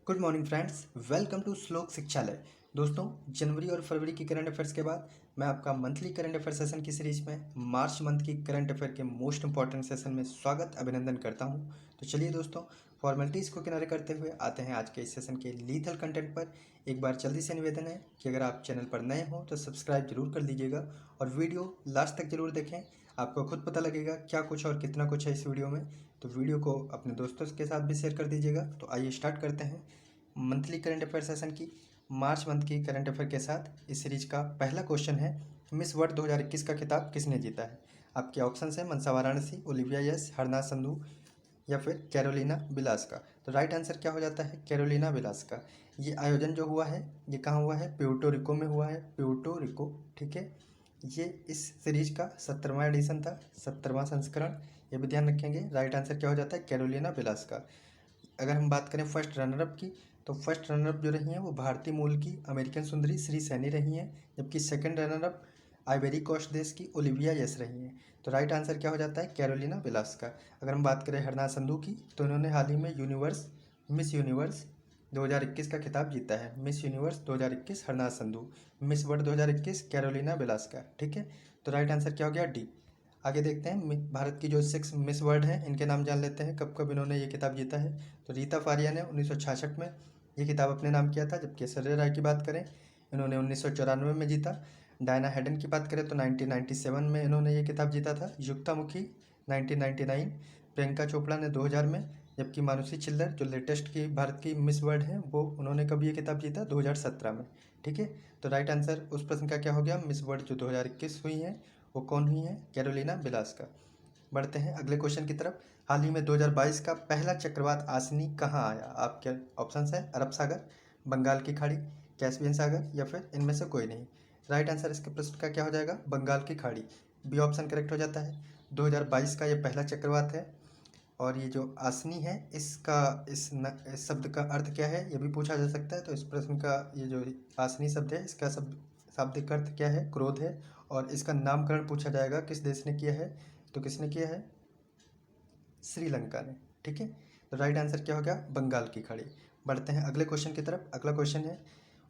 Good morning friends, welcome to Shlok Shikshalaya. दोस्तों, जनवरी और फरवरी की करंट अफेयर्स के बाद मैं आपका मंथली करंट अफेयर सेशन की सीरीज में मार्च मंथ की करंट अफेयर के मोस्ट इंपॉर्टेंट सेशन में स्वागत अभिनंदन करता हूं। तो चलिए दोस्तों, फॉर्मेलिटीज़ को किनारे करते हुए आते हैं आज के इस सेशन के लीथल कंटेंट पर। एक बार जल्दी से निवेदन है कि अगर आप चैनल पर नए हो तो सब्सक्राइब जरूर कर लीजिएगा और वीडियो लास्ट तक जरूर देखें। आपको खुद पता लगेगा क्या कुछ और कितना कुछ है इस वीडियो में। तो वीडियो को अपने दोस्तों के साथ भी शेयर कर दीजिएगा। तो आइए स्टार्ट करते हैं मंथली करंट अफेयर सेशन की मार्च मंथ की करंट अफेयर के साथ। इस सीरीज का पहला क्वेश्चन है, मिस वर्ल्ड 2021 का खिताब किसने जीता है? आपके ऑप्शन है मनसा वाराणसी, ओलिविया यस, हरनाथ संधू या फिर कैरोलिना विलास का। तो राइट आंसर क्या हो जाता है? कैरोलिना विलास का। ये आयोजन जो हुआ है ये कहाँ हुआ है? प्यूर्टो रिको में हुआ है, प्यूर्टो रिको। ठीक है, ये इस सीरीज का 17वां एडिशन था, 17वां संस्करण। ये भी ध्यान रखेंगे। राइट आंसर क्या हो जाता है? कैरोलिना विलास का। अगर हम बात करें फर्स्ट रनरअप की, तो फर्स्ट रनरअप जो रही हैं वो भारतीय मूल की अमेरिकन सुंदरी श्री सैनी रही हैं, जबकि सेकंड रनरअप आइवेरी कोस्ट देश की ओलिविया यस रही हैं। तो राइट आंसर क्या हो जाता है? कैरोलिना विलास का। अगर हम बात करें हरनाथ संधू की, तो इन्होंने हाल ही में मिस यूनिवर्स 2021 का खिताब जीता है। Miss Universe 2021 Harnaaz Sandhu, Miss World 2021 Karolina विलास का। ठीक है, तो राइट आंसर क्या हो गया? डी। आगे देखते हैं भारत की जो 6 मिस वर्ल्ड हैं इनके नाम जान लेते हैं, कब कब इन्होंने ये किताब जीता है। तो रीता फारिया ने 1966 में ये किताब अपने नाम किया था, जबकि ऐश्वर्या राय की बात करें इन्होंने 1994 में जीता। डायना हेडन की बात करें तो 1997 में इन्होंने ये किताब जीता था। युक्ता मुखी 1999, प्रियंका चोपड़ा ने 2000 में, जबकि मानुषी चिल्लर जो लेटेस्ट की भारत की मिस वर्ल्ड हैं वो उन्होंने कभी ये किताब जीता? 2017 में। ठीक है, तो राइट आंसर उस प्रश्न का क्या हो गया? मिस वर्ल्ड जो 2021 हुई हैं वो कौन हुई है? कैरोलिना विलास का। बढ़ते हैं अगले क्वेश्चन की तरफ। हाल ही में 2022 का पहला चक्रवात आसनी कहाँ आया? आपके ऑप्शंस है अरब सागर, बंगाल की खाड़ी, कैस्पियन सागर या फिर इनमें से कोई नहीं। राइट आंसर इसके प्रश्न का क्या हो जाएगा? बंगाल की खाड़ी। बी ऑप्शन करेक्ट हो जाता है। 2022 का ये पहला चक्रवात है। और ये जो आसनी है इसका इस शब्द का अर्थ क्या है ये भी पूछा जा सकता है। तो इस प्रश्न का ये जो आसनी शब्द है इसका शाब्दिक अर्थ क्या है? क्रोध है। और इसका नामकरण पूछा जाएगा किस देश ने किया है? तो किसने किया है? श्रीलंका ने। ठीक है, तो राइट आंसर क्या हो गया? बंगाल की खाड़ी। बढ़ते हैं अगले क्वेश्चन की तरफ। अगला क्वेश्चन है,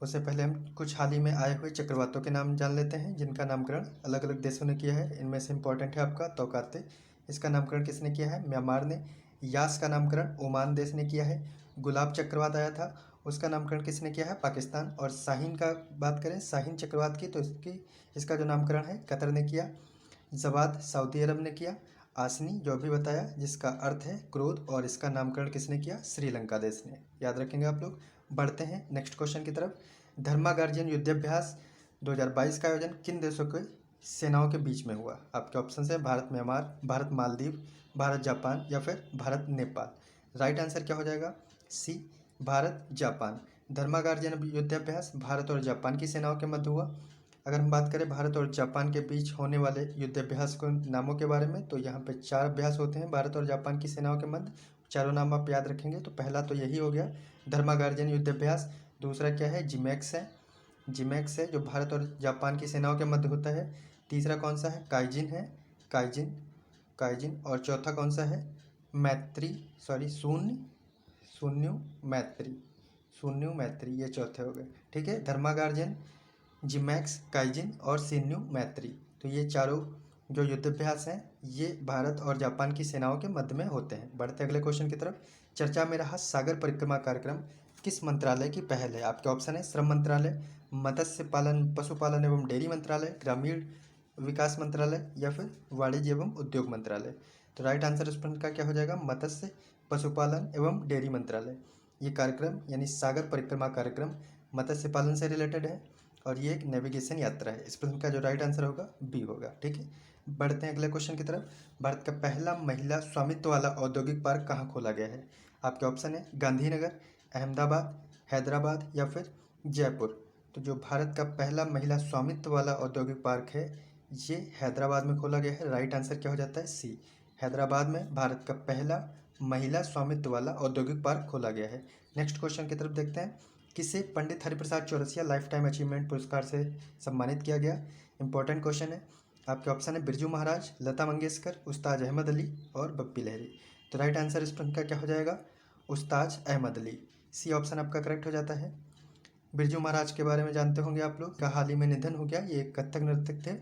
उससे पहले हम कुछ हाल ही में आए हुए चक्रवातों के नाम जान लेते हैं जिनका नामकरण अलग अलग देशों ने किया है। इनमें से इंपॉर्टेंट है आपका तौकाते, इसका नामकरण किसने किया है? म्यांमार ने। यास का नामकरण ओमान देश ने किया है। गुलाब चक्रवात आया था, उसका नामकरण किसने किया है? पाकिस्तान। और शाहीन का बात करें, शाहीन चक्रवात की, तो इसका जो नामकरण है कतर ने किया। जवाद सऊदी अरब ने किया। आसनी जो अभी बताया जिसका अर्थ है क्रोध, और इसका नामकरण किसने किया? श्रीलंका देश ने। याद रखेंगे आप लोग। बढ़ते हैं नेक्स्ट क्वेश्चन की तरफ। धर्मा गार्जियन युद्धाभ्यास 2022 का आयोजन किन देशों के सेनाओं के बीच में हुआ? आपके ऑप्शन है भारत म्यांमार, भारत मालदीव, भारत जापान या फिर भारत नेपाल। राइट आंसर क्या हो जाएगा? सी, भारत जापान। धर्मा गार्जियन युद्धाभ्यास भारत और जापान की सेनाओं के मध्य हुआ। अगर हम बात करें भारत और जापान के बीच होने वाले युद्धाभ्यास के नामों के बारे में, तो यहाँ पे 4 अभ्यास होते हैं भारत और जापान की सेनाओं के मध्य। चारों नाम आप याद रखेंगे। तो पहला तो यही हो गया, धर्मा गार्जियन युद्धाभ्यास। दूसरा क्या है? जिमैक्स है, जिमैक्स है जो भारत और जापान की सेनाओं के मध्य होता है। तीसरा कौन सा है? काइजिन है, काइजिन, काइजिन। और चौथा कौन सा है? मैत्री, सॉरी शून्य, शून्य मैत्री, शून्य मैत्री, ये चौथे हो गए। ठीक है, धर्मा गार्जियन, जिमैक्स, काइजिन और सिन्यू मैत्री। तो ये चारों जो युद्धाभ्यास हैं ये भारत और जापान की सेनाओं के मध्य में होते हैं। बढ़ते अगले क्वेश्चन की तरफ। चर्चा में रहा सागर परिक्रमा कार्यक्रम किस मंत्रालय की पहल है? आपके ऑप्शन है श्रम मंत्रालय, मत्स्य पालन पशुपालन एवं डेयरी मंत्रालय, ग्रामीण विकास मंत्रालय या फिर वाणिज्य एवं उद्योग मंत्रालय। तो राइट आंसर इस प्रश्न का क्या हो जाएगा? मत्स्य पशुपालन एवं डेयरी मंत्रालय। ये कार्यक्रम यानी सागर परिक्रमा कार्यक्रम मत्स्य पालन से रिलेटेड है और ये एक नेविगेशन यात्रा है। इस प्रश्न का जो राइट आंसर होगा बी होगा। ठीक है, बढ़ते हैं अगले क्वेश्चन की तरफ। भारत का पहला महिला स्वामित्व वाला औद्योगिक पार्क कहाँ खोला गया है? आपके ऑप्शन है गांधीनगर, अहमदाबाद, हैदराबाद या फिर जयपुर। तो जो भारत का पहला महिला स्वामित्व वाला औद्योगिक पार्क है ये हैदराबाद में खोला गया है। राइट आंसर क्या हो जाता है? सी, हैदराबाद में भारत का पहला महिला स्वामित्व वाला औद्योगिक पार्क खोला गया है। नेक्स्ट क्वेश्चन की तरफ देखते हैं। किसे Pandit Hariprasad Chaurasia lifetime achievement पुरस्कार से सम्मानित किया गया? इंपॉर्टेंट क्वेश्चन है। आपके ऑप्शन है बिरजू महाराज, लता मंगेशकर, उस्ताद अहमद अली और बप्पी लहरी। तो राइट आंसर इस प्रश्न का क्या हो जाएगा? उस्ताद अहमद अली। सी ऑप्शन आपका करेक्ट हो जाता है। बिरजू महाराज के बारे में जानते होंगे आप लोग, का हाल ही में निधन हो गया। ये एक कथक नर्तक थे।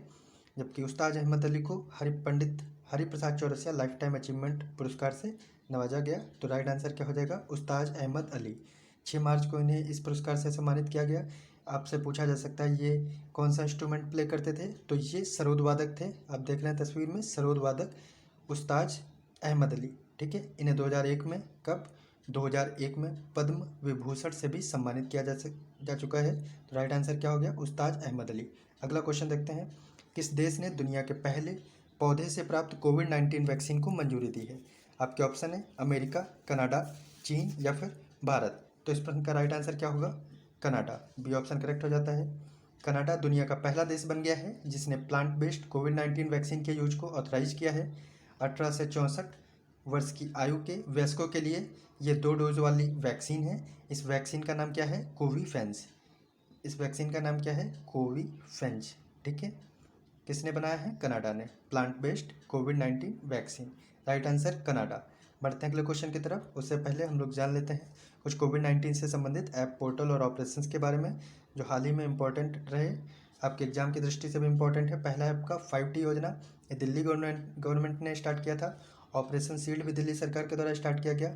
जबकि उस्ताद अहमद अली को Pandit Hariprasad Chaurasia lifetime achievement पुरस्कार से नवाजा गया। तो राइट आंसर क्या हो जाएगा, उस्ताद अहमद अली। 6 मार्च को इन्हें इस पुरस्कार से सम्मानित किया गया। आपसे पूछा जा सकता है ये कौन सा इंस्ट्रूमेंट प्ले करते थे, तो ये सरोद वादक थे। आप देख रहे हैं तस्वीर में, सरोद वादक उस्ताद अहमद अली। ठीक है, इन्हें 2001 में, कब, 2001 में पद्म विभूषण से भी सम्मानित किया जा चुका है। तो राइट आंसर क्या हो गया, उस्ताद अहमद अली। अगला क्वेश्चन देखते हैं, किस देश ने दुनिया के पहले पौधे से प्राप्त कोविड-19 वैक्सीन को मंजूरी दी है? आपके ऑप्शन है अमेरिका, कनाडा, चीन या फिर भारत। तो इस प्रश्न का राइट आंसर क्या होगा, कनाडा। बी ऑप्शन करेक्ट हो जाता है। कनाडा दुनिया का पहला देश बन गया है जिसने प्लांट बेस्ड कोविड-19 वैक्सीन के यूज को ऑथराइज किया है। 18 से 64 वर्ष की आयु के वयस्कों के लिए ये 2 डोज वाली वैक्सीन है। इस वैक्सीन का नाम क्या है, कोवीफेंस। इस वैक्सीन का नाम क्या है, कोवीफेंस। ठीक है, किसने बनाया है, कनाडा ने, प्लांट बेस्ड कोविड-19 वैक्सीन। Right answer Canada. बढ़ते हैं अगले क्वेश्चन की तरफ। उससे पहले हम लोग जान लेते हैं कुछ कोविड-19 से संबंधित ऐप, पोर्टल और ऑपरेशंस के बारे में जो हाल ही में इम्पोर्टेंट रहे, आपके एग्जाम की दृष्टि से भी इम्पोर्टेंट है। पहला है आपका 5T योजना, ये दिल्ली गवर्नमेंट ने स्टार्ट किया था। ऑपरेशन शील्ड भी दिल्ली सरकार के द्वारा स्टार्ट किया गया।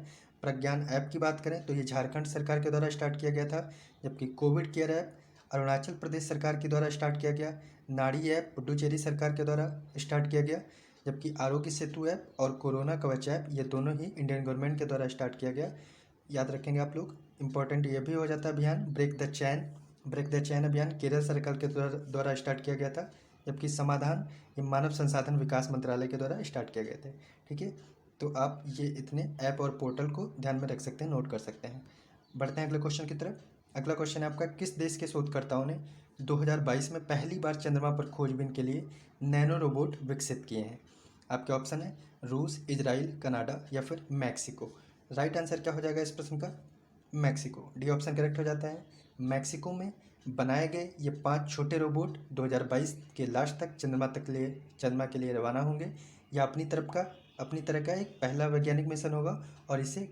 प्रज्ञान ऐप की बात करें तो ये झारखंड सरकार के द्वारा स्टार्ट किया गया था। जबकि Covid care app Arunachal Pradesh सरकार के द्वारा स्टार्ट किया गया। नाड़ी ऐप पुडुचेरी सरकार के द्वारा स्टार्ट किया गया। जबकि आरोग्य सेतु ऐप और कोरोना कवच ऐप ये दोनों ही इंडियन गवर्नमेंट के द्वारा स्टार्ट किया गया। याद रखेंगे आप लोग। इंपॉर्टेंट ये भी हो जाता है अभियान ब्रेक द चैन अभियान केरल सरकार के द्वारा स्टार्ट किया गया था। जबकि समाधान ये मानव संसाधन विकास मंत्रालय के द्वारा स्टार्ट किया गए थे। ठीक है, तो आप ये इतने ऐप और पोर्टल को ध्यान में रख सकते हैं, नोट कर सकते हैं। बढ़ते हैं अगले क्वेश्चन की तरफ। अगला क्वेश्चन है आपका, किस देश के शोधकर्ताओं ने 2022 में पहली बार चंद्रमा पर खोजबीन के लिए नैनो रोबोट विकसित किए हैं? आपके ऑप्शन है रूस, इजराइल, कनाडा या फिर मैक्सिको। राइट आंसर क्या हो जाएगा इस प्रश्न का, मैक्सिको। डी ऑप्शन करेक्ट हो जाता है। मैक्सिको में बनाए गए ये 5 छोटे रोबोट 2022 के लास्ट तक चंद्रमा के लिए रवाना होंगे। यह अपनी तरह का एक पहला वैज्ञानिक मिशन होगा और इसे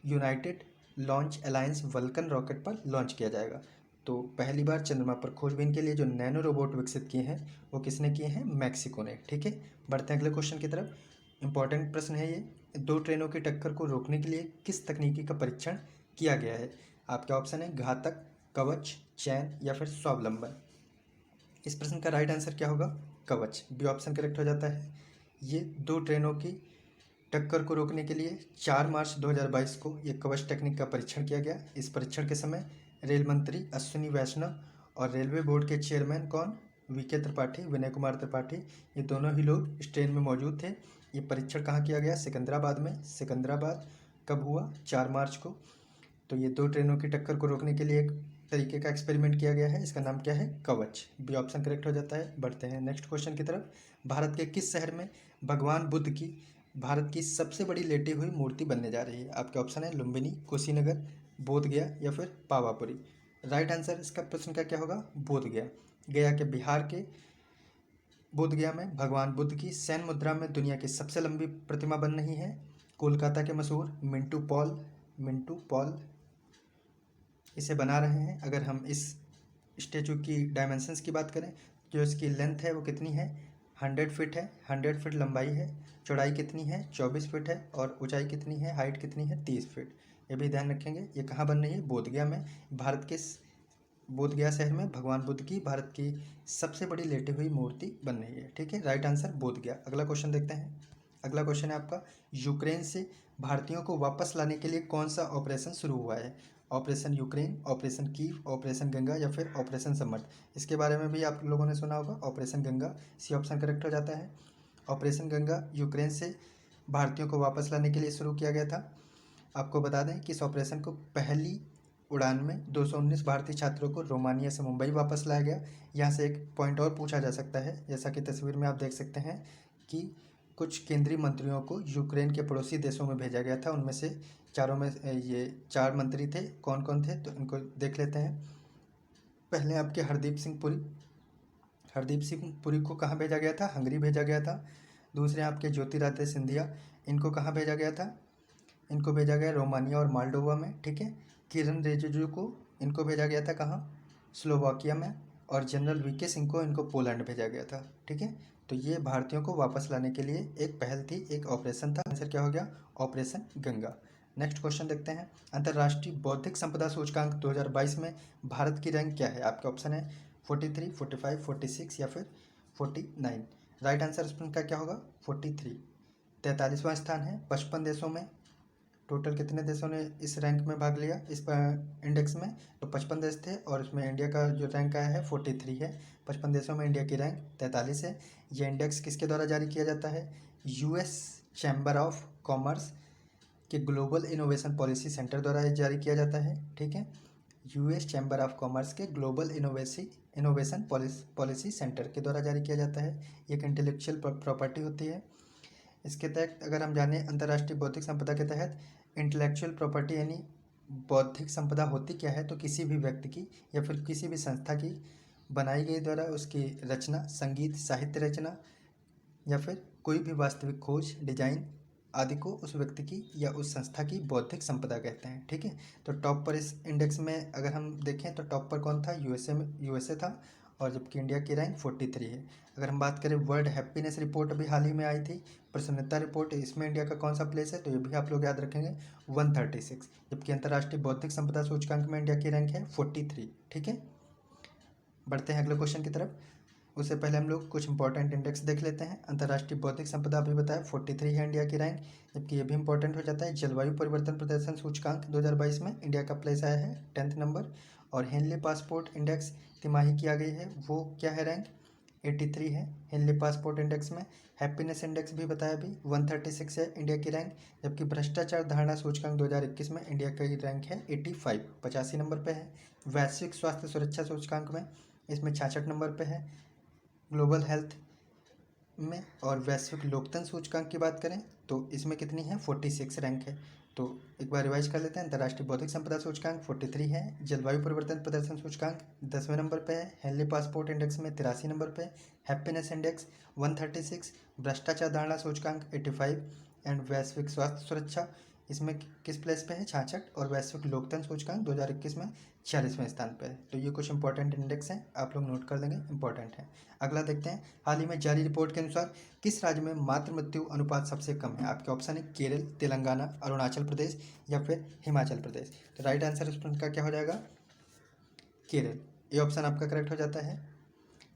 United launch alliance vulcan rocket पर लॉन्च किया जाएगा। तो पहली बार चंद्रमा पर खोजबीन के लिए जो नैनो रोबोट विकसित किए हैं वो किसने किए हैं, मैक्सिको ने। ठीक है, बढ़ते हैं अगले क्वेश्चन की तरफ। इंपॉर्टेंट प्रश्न है ये, 2 ट्रेनों की टक्कर को रोकने के लिए किस तकनीकी का परीक्षण किया गया है? आपके ऑप्शन है घातक, कवच, चैन या फिर स्वावलंबन। इस प्रश्न का राइट आंसर क्या होगा, कवच। बी ऑप्शन करेक्ट हो जाता है। ये 2 ट्रेनों की टक्कर को रोकने के लिए 4 मार्च 2022 को ये कवच टेक्निक का परीक्षण किया गया। इस परीक्षण के समय रेल मंत्री अश्विनी वैष्णव और रेलवे बोर्ड के चेयरमैन कौन, वीके त्रिपाठी, विनय कुमार त्रिपाठी, ये दोनों ही लोग इस ट्रेन में मौजूद थे। ये परीक्षण कहाँ किया गया, सिकंदराबाद में। सिकंदराबाद कब हुआ, 4 मार्च को। तो ये 2 ट्रेनों की टक्कर को रोकने के लिए एक तरीके का एक्सपेरिमेंट किया गया है, इसका नाम क्या है, कवच। बी ऑप्शन करेक्ट हो जाता है। बढ़ते हैं नेक्स्ट क्वेश्चन की तरफ। भारत के किस शहर में भगवान बुद्ध की भारत की सबसे बड़ी लेटी हुई मूर्ति बनने जा रही है? आपके ऑप्शन है लुम्बिनी, कुशीनगर, बोधगया या फिर पावापुरी। राइट आंसर इसका प्रश्न का क्या होगा, बोधगया। गया के बिहार के बोधगया में भगवान बुद्ध की सैन मुद्रा में दुनिया की सबसे लंबी प्रतिमा बन रही है। कोलकाता के मशहूर मिंटू पॉल इसे बना रहे हैं। अगर हम इस स्टेचू की डायमेंशंस की बात करें, जो इसकी लेंथ है वो कितनी है, 100 फीट है। 100 फीट लंबाई है। चौड़ाई कितनी है, 24 फीट है। और ऊंचाई कितनी है, हाइट कितनी है, 30 फीट। ये भी ध्यान रखेंगे। ये कहाँ बन रही है, बोधगया में। भारत के बोधगया शहर में भगवान बुद्ध की भारत की सबसे बड़ी लेटी हुई मूर्ति बन रही है। ठीक है, राइट आंसर बोधगया। अगला क्वेश्चन देखते हैं। अगला क्वेश्चन है आपका, यूक्रेन से भारतीयों को वापस लाने के लिए कौन सा ऑपरेशन शुरू हुआ है? Operation Ukraine, operation Kyiv, operation Ganga या फिर ऑपरेशन समर्थ। इसके बारे में भी आप लोगों ने सुना होगा, operation Ganga. C option correct हो जाता है। ऑपरेशन गंगा यूक्रेन से भारतीयों को वापस लाने के लिए शुरू किया गया था। आपको बता दें कि इस ऑपरेशन को पहली उड़ान में 219 भारतीय छात्रों को रोमानिया से मुंबई वापस लाया गया। यहाँ से एक पॉइंट और पूछा जा सकता है, जैसा कि तस्वीर में आप देख सकते हैं कि कुछ केंद्रीय मंत्रियों को यूक्रेन के पड़ोसी देशों में भेजा गया था। उनमें से चारों में ये 4 मंत्री थे। कौन कौन थे, तो इनको देख लेते हैं। पहले आपके हरदीप सिंह पुरी को कहाँ भेजा गया था, हंगरी भेजा गया था। दूसरे आपके ज्योतिरादित्य सिंधिया, इनको कहाँ भेजा गया था, इनको भेजा गया रोमानिया और मालडोवा में। ठीक है, किरण रिजिजू को इनको भेजा गया था कहाँ, स्लोवाकिया में, और जनरल वीके सिंह को इनको पोलैंड भेजा गया था। ठीक है, तो ये भारतीयों को वापस लाने के लिए एक पहल थी, एक ऑपरेशन था। आंसर क्या हो गया, ऑपरेशन गंगा। नेक्स्ट क्वेश्चन देखते हैं, अंतर्राष्ट्रीय बौद्धिक संपदा सूचकांक 2022 में भारत की रैंक क्या है। आपके ऑप्शन है 43, 45, 46 या फिर 49। राइट आंसर इसमें क्या होगा, 43। 43वां स्थान है 55 देशों में। टोटल कितने देशों ने इस रैंक में भाग लिया, इस इंडेक्स में, तो 55 देश थे, और इसमें इंडिया का जो रैंक आया है 43 है। 55 देशों में इंडिया की रैंक 43 है। ये इंडेक्स किसके द्वारा जारी किया जाता है, यूएस चैम्बर ऑफ कॉमर्स के ग्लोबल इनोवेशन पॉलिसी सेंटर द्वारा जारी किया जाता है। ठीक है, यूएस चैम्बर ऑफ कॉमर्स के ग्लोबल इनोवेशन पॉलिसी सेंटर के द्वारा जारी किया जाता है। ये एक इंटेलेक्चुअल प्रॉपर्टी होती है। इसके तहत अगर हम जाने अंतर्राष्ट्रीय बौद्धिक संपदा के तहत, इंटेलेक्चुअल प्रॉपर्टी यानी बौद्धिक संपदा होती क्या है, तो किसी भी व्यक्ति की या फिर किसी भी संस्था की बनाई गई द्वारा उसकी रचना, संगीत, साहित्य रचना या फिर कोई भी वास्तविक खोज, डिजाइन आदि को उस व्यक्ति की या उस संस्था की बौद्धिक संपदा कहते हैं। ठीक है, तो टॉप पर इस इंडेक्स में अगर हम देखें तो टॉप पर कौन था, यूएसए था, और जबकि इंडिया की रैंक 43 है। अगर हम बात करें वर्ल्ड हैप्पीनेस रिपोर्ट अभी हाल ही में आई थी, प्रसन्नता रिपोर्ट, इसमें इंडिया का कौन सा प्लेस है, तो ये भी आप लोग याद रखेंगे 136। जबकि अंतर्राष्ट्रीय बौद्धिक संपदा सूचकांक में इंडिया की रैंक है 43। ठीक है, बढ़ते हैं अगले क्वेश्चन की तरफ। उससे पहले हम लोग कुछ इंपॉर्टेंट इंडेक्स देख लेते हैं। अंतर्राष्ट्रीय बौद्धिक संपदा अभी बताया 43 है इंडिया की रैंक, जबकि ये भी इंपॉर्टेंट हो जाता है। जलवायु परिवर्तन प्रदर्शन सूचकांक 2022 में इंडिया का प्लेस आया है 10th नंबर। और हेनली पासपोर्ट इंडेक्स तिमाही की आ गई है, वो क्या है रैंक, 83 है हेनली पासपोर्ट इंडेक्स में। हैप्पीनेस इंडेक्स भी बताया अभी 136 है इंडिया की रैंक। जबकि भ्रष्टाचार धारणा सूचकांक 2021 में इंडिया की रैंक है 85, 85 नंबर पे है। वैश्विक स्वास्थ्य सुरक्षा सूचकांक में इसमें 66 नंबर पे है ग्लोबल हेल्थ में। और वैश्विक लोकतंत्र सूचकांक की बात करें तो इसमें कितनी है, 46 रैंक है। तो एक बार रिवाइज कर लेते हैं, अंतर्राष्ट्रीय बौद्धिक संपदा सूचकांक 43 है, जलवायु परिवर्तन प्रदर्शन सूचकांक 10वें नंबर पे है, हेनली पासपोर्ट इंडेक्स में 83 नंबर पे, हैप्पीनेस इंडेक्स 136, भ्रष्टाचार धारणा सूचकांक 85, एंड वैश्विक स्वास्थ्य सुरक्षा इसमें किस प्लेस पे है, 66, और वैश्विक लोकतंत्र सूचकांक 2021 में 46वें स्थान पे है। तो ये कुछ इंपॉर्टेंट इंडेक्स हैं, आप लोग नोट कर लेंगे, इंपॉर्टेंट है। अगला देखते हैं, हाल ही में जारी रिपोर्ट के अनुसार किस राज्य में मातृ मृत्यु अनुपात सबसे कम है। आपके ऑप्शन है केरल, तेलंगाना, अरुणाचल प्रदेश या फिर हिमाचल प्रदेश। तो राइट आंसर इसका क्या हो जाएगा, केरल। ये ऑप्शन आपका करेक्ट हो जाता है।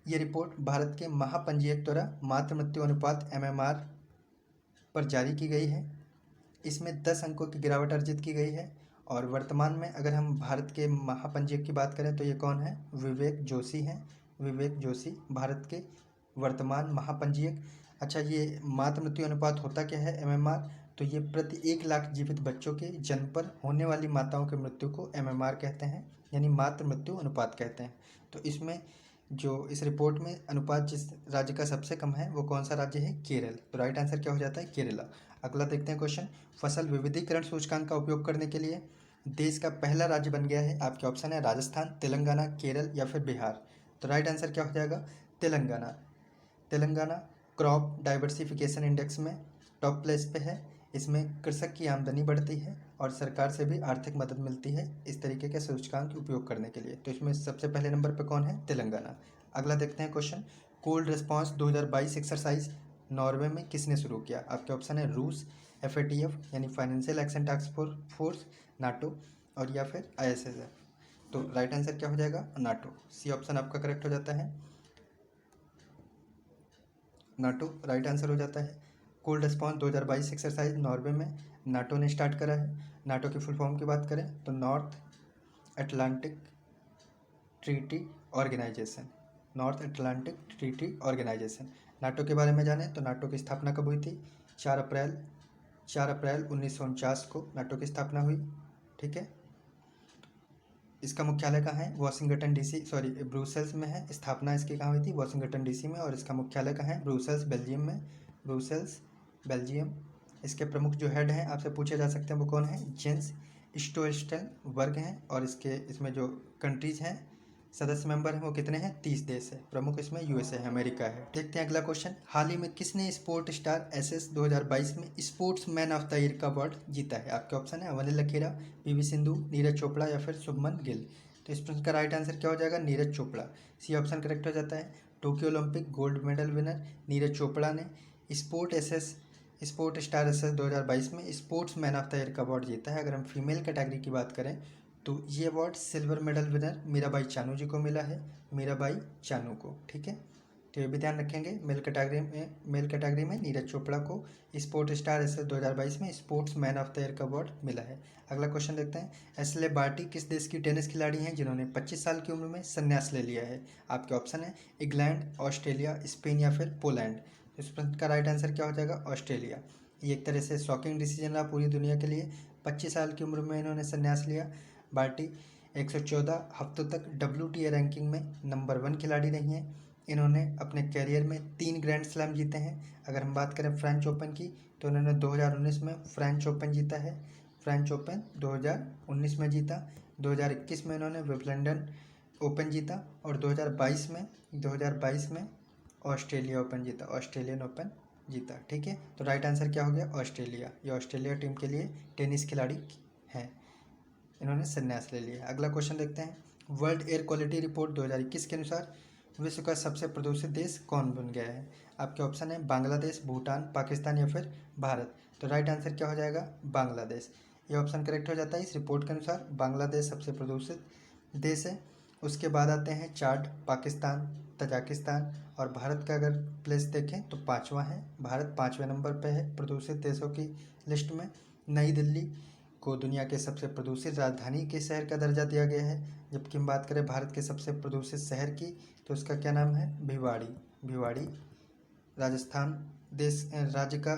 ये रिपोर्ट भारत के महापंजीयक द्वारा मातृ मृत्यु अनुपात MMR पर जारी की गई है। इसमें 10 अंकों की गिरावट अर्जित की गई है। और वर्तमान में अगर हम भारत के महापंजीयक की बात करें तो ये कौन है, विवेक जोशी हैं। विवेक जोशी भारत के वर्तमान महापंजीयक। अच्छा, ये मातृ मृत्यु अनुपात होता क्या है, MMR, तो ये प्रति 1 लाख जीवित बच्चों के जन्म पर होने वाली माताओं की मृत्यु को MMR कहते हैं, यानी मातृ मृत्यु अनुपात कहते हैं। तो इसमें जो इस रिपोर्ट में अनुपात जिस राज्य का सबसे कम है वो कौन सा राज्य है, केरल। तो राइट आंसर क्या हो जाता है, केरला। अगला देखते हैं क्वेश्चन, फसल विविधीकरण सूचकांक का उपयोग करने के लिए देश का पहला राज्य बन गया है। आपके ऑप्शन है राजस्थान, तेलंगाना, केरल या फिर बिहार। तो राइट आंसर क्या हो जाएगा, Telangana. Telangana crop diversification index में टॉप प्लेस पे है। इसमें कृषक की आमदनी बढ़ती है और सरकार से भी आर्थिक मदद मिलती है इस तरीके के सूचकांक उपयोग करने के लिए। तो इसमें सबसे पहले नंबर पे कौन है, तेलंगाना। अगला देखते हैं question, cold response 2022 exercise Norway में किसने शुरू किया। आपके ऑप्शन है रूस, FATF यानी financial action task force, NATO, और या फिर ISSF। तो राइट आंसर क्या हो जाएगा, नाटो। सी ऑप्शन आपका करेक्ट हो जाता है, नाटो राइट आंसर हो जाता है। कोल्ड रिस्पॉन्स 2022 एक्सरसाइज नॉर्वे में नाटो ने स्टार्ट करा है। नाटो की फुल फॉर्म की बात करें तो North Atlantic Treaty Organization, North Atlantic Treaty Organization. NATO के बारे में जाने तो नाटो की स्थापना कब हुई थी, 4 अप्रैल 1949 को नाटो की स्थापना हुई। ठीक है, इसका मुख्यालय कहाँ है, वाशिंगटन DC, सॉरी ब्रुसेल्स में है। स्थापना इसकी कहाँ हुई थी, वाशिंगटन DC में। और इसका मुख्यालय कहाँ है, ब्रुसेल्स बेल्जियम में, ब्रुसेल्स बेल्जियम। इसके प्रमुख जो हेड हैं आपसे पूछे जा सकते हैं वो कौन है, जेंस स्टोल्टेनबर्ग हैं। और इसमें जो कंट्रीज हैं सदस्य मेंबर हैं वो कितने हैं, 30 देश है। प्रमुख इसमें यूएसए है, अमेरिका है। देखते हैं अगला क्वेश्चन। हाल ही में किसने स्पोर्ट स्टार एसएस 2022 में sportsman of the year का अवार्ड जीता है? आपके ऑप्शन है अवनी लकीरा, पीवी सिंधु, नीरज चोपड़ा या फिर शुभमन गिल। तो इस प्रश्न का राइट आंसर क्या हो जाएगा, Neeraj Chopra. C option correct हो जाता है। Tokyo Olympic gold medal winner Neeraj Chopra ने स्पोर्ट स्टार एसएस 2022 में sportsman of the year का अवार्ड जीता है। अगर हम फीमेल कैटेगरी की बात करें तो ये award silver medal winner Mirabai Chanu ji को मिला है, मीराबाई चानू को। ठीक है, तो ये भी ध्यान रखेंगे। मेल कैटेगरी में नीरज चोपड़ा को स्पोर्ट स्टार एसएस 2022 में sportsman of the year का अवार्ड मिला है। अगला क्वेश्चन देखते हैं। एशले बार्टी किस देश की टेनिस खिलाड़ी हैं जिन्होंने 25 साल की उम्र में संन्यास ले लिया है? आपके ऑप्शन है इंग्लैंड, ऑस्ट्रेलिया, स्पेन या फिर पोलैंड। इस प्रश्न का राइट आंसर क्या हो जाएगा, ऑस्ट्रेलिया। ये एक तरह से शॉकिंग डिसीजन रहा पूरी दुनिया के लिए। 25 साल की उम्र में इन्होंने संन्यास लिया। बार्टी 114 हफ्तों तक WTA रैंकिंग में नंबर 1 खिलाड़ी रही हैं। इन्होंने अपने कैरियर में 3 ग्रैंड स्लैम जीते हैं। अगर हम बात करें फ्रेंच ओपन की तो इन्होंने 2019 में फ्रेंच ओपन जीता है, फ्रेंच ओपन 2019 में जीता। 2021 में इन्होंने विंबलडन ओपन जीता और 2022 में ऑस्ट्रेलिया ओपन जीता, ऑस्ट्रेलियन ओपन जीता। ठीक है, तो राइट आंसर क्या हो गया, ऑस्ट्रेलिया। ये ऑस्ट्रेलिया टीम के लिए टेनिस खिलाड़ी हैं, इन्होंने संन्यास ले लिया। अगला क्वेश्चन देखते हैं। वर्ल्ड एयर क्वालिटी रिपोर्ट 2021 के अनुसार विश्व का सबसे प्रदूषित देश कौन बन गया है? आपके ऑप्शन है बांग्लादेश, भूटान, पाकिस्तान या फिर भारत। तो राइट आंसर क्या हो जाएगा, बांग्लादेश। ये ऑप्शन करेक्ट हो जाता है। इस रिपोर्ट के अनुसार बांग्लादेश सबसे प्रदूषित देश है। उसके बाद आते हैं चार्ट, पाकिस्तान, तजाकिस्तान और भारत का अगर प्लेस देखें तो 5वां है। भारत 5वें नंबर पर है प्रदूषित देशों की लिस्ट में। नई दिल्ली को दुनिया के सबसे प्रदूषित राजधानी के शहर का दर्जा दिया गया है। जबकि हम बात करें भारत के सबसे प्रदूषित शहर की तो उसका क्या नाम है, भिवाड़ी। भिवाड़ी राजस्थान राज्य का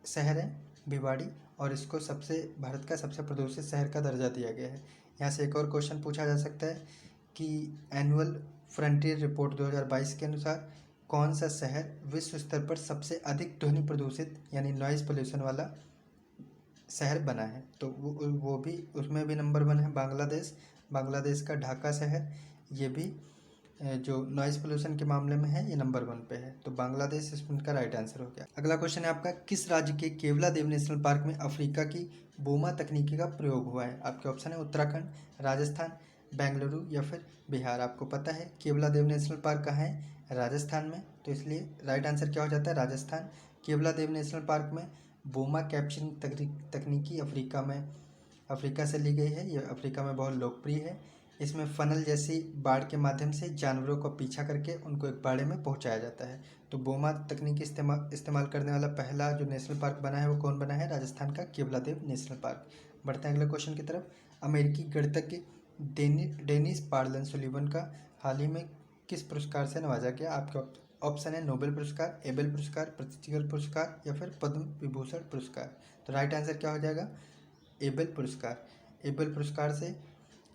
शहर है भिवाड़ी, और इसको भारत का सबसे प्रदूषित शहर का दर्जा दिया गया है। यहाँ से एक और क्वेश्चन पूछा जा सकता है कि एनुअल फ्रंटियर रिपोर्ट 2022 के अनुसार कौन सा शहर विश्व स्तर पर सबसे अधिक ध्वनि प्रदूषित यानी नॉइज़ पोल्यूशन वाला शहर बना है? तो वो भी उसमें भी नंबर 1 है बांग्लादेश का ढाका शहर। ये भी जो नॉइज़ पोल्यूशन के मामले में है ये नंबर 1 पे है। तो बांग्लादेश इसमें का राइट आंसर हो गया। अगला क्वेश्चन है आपका, किस राज्य के केवलादेव नेशनल पार्क में अफ्रीका की बोमा तकनीकी का प्रयोग हुआ है? आपके ऑप्शन है उत्तराखंड, राजस्थान, बेंगलुरु या फिर बिहार। आपको पता है केवलादेव नेशनल पार्क कहाँ है, राजस्थान में, तो इसलिए राइट आंसर क्या हो जाता है, राजस्थान। केवलादेव नेशनल पार्क में बोमा कैप्चरिंग तकनीकी अफ्रीका से ली गई है। ये अफ्रीका में बहुत लोकप्रिय है। इसमें फनल जैसी बाड़ के माध्यम से जानवरों को पीछा करके उनको एक बाड़े में पहुंचाया जाता है। तो बोमा तकनीकी इस्तेमाल करने वाला पहला जो नेशनल पार्क बना है वो कौन बना है, राजस्थान का केवलादेव नेशनल पार्क। बढ़ते हैं अगले क्वेश्चन की तरफ। अमेरिकी गणितज्ञ डेनिस पार्लन सुलिवन का हाल ही में किस पुरस्कार से नवाजा गया? आपके ऑप्शन है नोबेल पुरस्कार, एबेल पुरस्कार, प्रतिष्ठित पुरस्कार या फिर पद्म विभूषण पुरस्कार। तो राइट आंसर क्या हो जाएगा, एबेल पुरस्कार। एबेल पुरस्कार से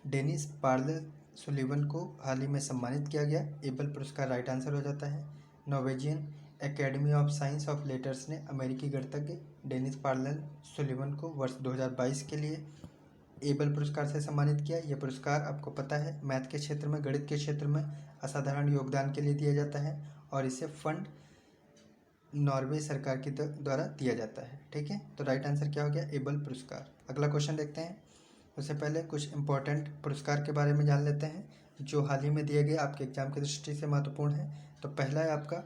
डेनिस पार्लन सुलिवन को हाल ही में सम्मानित किया गया। एबेल पुरस्कार राइट आंसर हो जाता है। Norwegian academy of science of letters ने अमेरिकी गणितज्ञ डेनिस पार्लन सुलिवन को वर्ष 2022 के लिए एबेल पुरस्कार से सम्मानित किया। यह पुरस्कार आपको पता है मैथ के क्षेत्र में, गणित के क्षेत्र में असाधारण योगदान के लिए दिया जाता है और इसे फंड नॉर्वे सरकार के द्वारा दिया जाता है। ठीक है, तो राइट आंसर क्या हो गया, एबेल पुरस्कार। अगला क्वेश्चन देखते हैं। उससे पहले कुछ इंपॉर्टेंट पुरस्कार के बारे में जान लेते हैं जो हाल ही में दिए गए, आपके एग्जाम की दृष्टि से महत्वपूर्ण है। तो पहला है आपका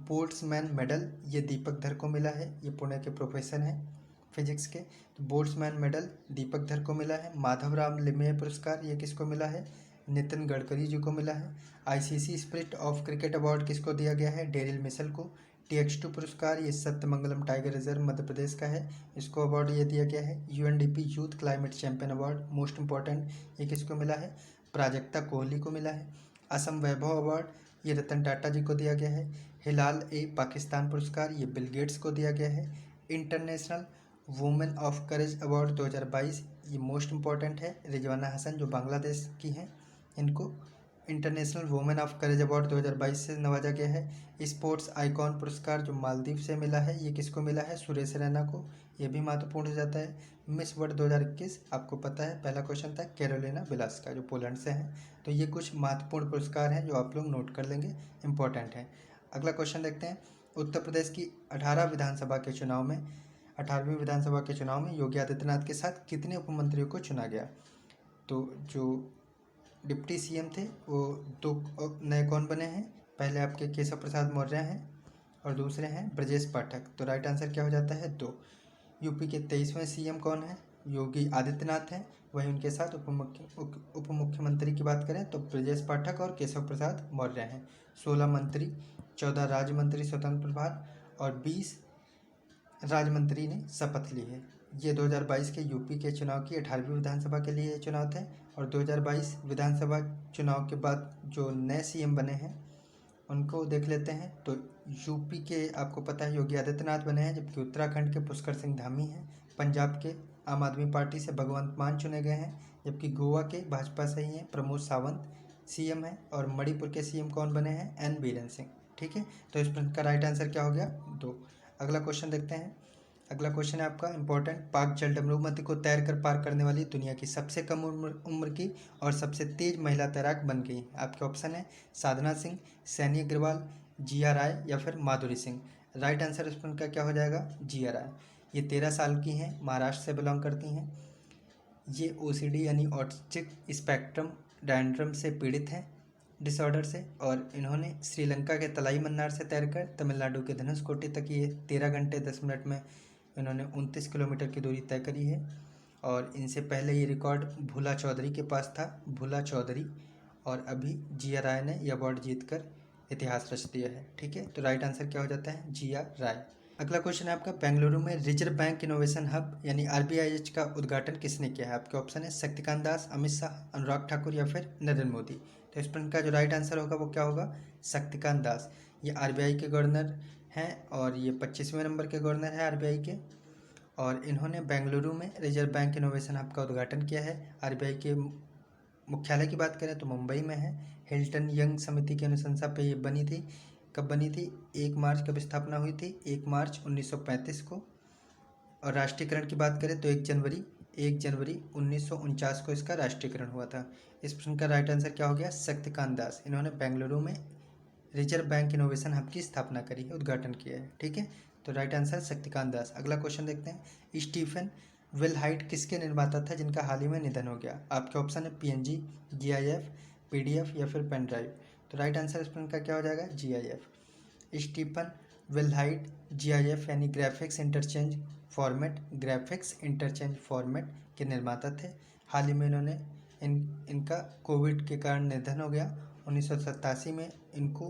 बोल्ट्जमैन मेडल, ये दीपक धर को मिला है। ये पुणे के प्रोफेसर हैं फिजिक्स के। तो बोल्ट्जमैन मेडल दीपक धर को मिला है। माधवराम लिमये पुरस्कार ये किसको मिला है, नितिन गडकरी जी को मिला है। ICC spirit of cricket award किसको दिया गया है, डेरिल मिशेल को। TX2 पुरस्कार ये सत्यमंगलम टाइगर रिजर्व मध्य प्रदेश का है, इसको अवार्ड ये दिया गया है। UNDP youth climate champion award most important, ये किसको मिला है, प्राजक्ता कोहली को मिला है। असम वैभव अवार्ड ये रतन टाटा जी को दिया गया है। हिलाल ए पाकिस्तान पुरस्कार ये बिल गेट्स को दिया गया है। International women of courage award 2022 ये मोस्ट इंपॉर्टेंट है, रिजवाना हसन जो बांग्लादेश की हैं इनको international women of courage award 2022 से नवाजा गया है। स्पोर्ट्स आइकॉन पुरस्कार जो मालदीव से मिला है, ये किसको मिला है? सुरेश रैना को। ये भी महत्वपूर्ण हो जाता है। मिस वर्ल्ड 2021 आपको पता है, पहला क्वेश्चन था कैरोलिना बिलास्का जो पोलैंड से हैं। तो ये कुछ महत्वपूर्ण पुरस्कार हैं जो आप लोग नोट कर लेंगे, इंपॉर्टेंट है। अगला क्वेश्चन देखते हैं। उत्तर प्रदेश की 18 विधानसभा के चुनाव में 18वीं विधानसभा के चुनाव में योगी आदित्यनाथ के साथ कितने उपमंत्रियों को चुना गया? तो जो डिप्टी सीएम थे वो 2 नए कौन बने हैं? पहले आपके केशव प्रसाद मौर्य हैं और दूसरे हैं ब्रजेश पाठक। तो राइट आंसर क्या हो जाता है? 2। यूपी के 23वें सीएम कौन है? योगी आदित्यनाथ हैं। वहीं उनके साथ उप मुख्यमंत्री की बात करें तो ब्रजेश पाठक और केशव प्रसाद मौर्य हैं। 16 मंत्री, 14 राज्य मंत्री स्वतंत्र प्रभार और 20 राज्य मंत्री ने शपथ ली है। ये 2022 के यूपी के चुनाव की 18वीं विधानसभा के लिए चुनाव थे। और 2022 विधानसभा चुनाव के बाद जो नए सीएम बने हैं उनको देख लेते हैं। तो यूपी के आपको पता है योगी आदित्यनाथ बने हैं, जबकि उत्तराखंड के पुष्कर सिंह धामी हैं। पंजाब के आम आदमी पार्टी से भगवंत मान चुने गए हैं, जबकि गोवा के भाजपा से ही हैं प्रमोद सावंत सीएम हैं। और मणिपुर के सीएम कौन बने हैं? एन बीरेन सिंह। ठीक है, तो इस प्रश्न का राइट आंसर क्या हो गया? 2। अगला क्वेश्चन देखते हैं। अगला क्वेश्चन है आपका इंपॉर्टेंट। पाक जल डमरूमती को तैर कर पार करने वाली दुनिया की सबसे कम उम्र की और सबसे तेज महिला तैराक बन गई। आपके ऑप्शन है साधना सिंह, सैनी अग्रवाल, जिया राय या फिर माधुरी सिंह। राइट आंसर इस प्रश्न का क्या हो जाएगा? जिया राय। ये 13 साल की हैं, महाराष्ट्र से बिलोंग करती हैं। ये ओसीडी यानी ऑटिस्टिक स्पेक्ट्रम डायंड्रम से पीड़ित हैं, डिसऑर्डर से। और इन्होंने श्रीलंका के तलाई मन्नार से तैरकर तमिलनाडु के धनुषकोटी तक ये 13 घंटे 10 मिनट में इन्होंने 29 किलोमीटर की दूरी तय करी है। और इनसे पहले ये रिकॉर्ड भूला चौधरी के पास था, भूला चौधरी। और अभी जिया राय ने यह अवार्ड जीतकर इतिहास रच दिया है। ठीक है, तो राइट आंसर क्या हो जाता है? जिया राय। अगला क्वेश्चन है आपका बेंगलुरु में रिजर्व बैंक इनोवेशन हब यानी आरबीआईएच का उद्घाटन किसने किया है? आपके ऑप्शन है शक्तिकांत दास, अमित शाह, अनुराग ठाकुर या फिर नरेंद्र मोदी। तो इस प्रश्न का जो राइट आंसर होगा वो क्या होगा? शक्तिकांत दास। ये आरबीआई के गवर्नर हैं और ये 25वें नंबर के गवर्नर हैं आरबीआई के। और इन्होंने बेंगलुरु में रिजर्व बैंक इनोवेशन हब का उद्घाटन किया है। आरबीआई के मुख्यालय की बात करें तो मुंबई में है। हिल्टन यंग समिति की अनुशंसा पे ये बनी थी। कब बनी थी? 1 मार्च कब स्थापना हुई थी? 1 मार्च 1935 को। और राष्ट्रीयकरण की बात करें तो 1 जनवरी 1949 को इसका राष्ट्रीयकरण हुआ था। इस प्रश्न का राइट आंसर क्या हो गया? शक्तिकांत दास। इन्होंने बेंगलुरु में रिजर्व बैंक इनोवेशन हब की स्थापना करी है, उद्घाटन किया है। ठीक है, तो राइट आंसर शक्तिकांत दास। अगला क्वेश्चन देखते हैं। स्टीफन विलहाइट किसके निर्माता था जिनका हाल ही में निधन हो गया? आपके ऑप्शन है पीएनजी, जीआईएफ, पीडीएफ या फिर पेन ड्राइव। तो राइट आंसर इस प्रश्न का क्या हो जाएगा? जीआईएफ। स्टीफन विलहाइट जीआईएफ यानी ग्राफिक्स इंटरचेंज फॉर्मेट के निर्माता थे। हाल ही में इन्होंने इनका कोविड के कारण निधन हो गया। 1987 में इनको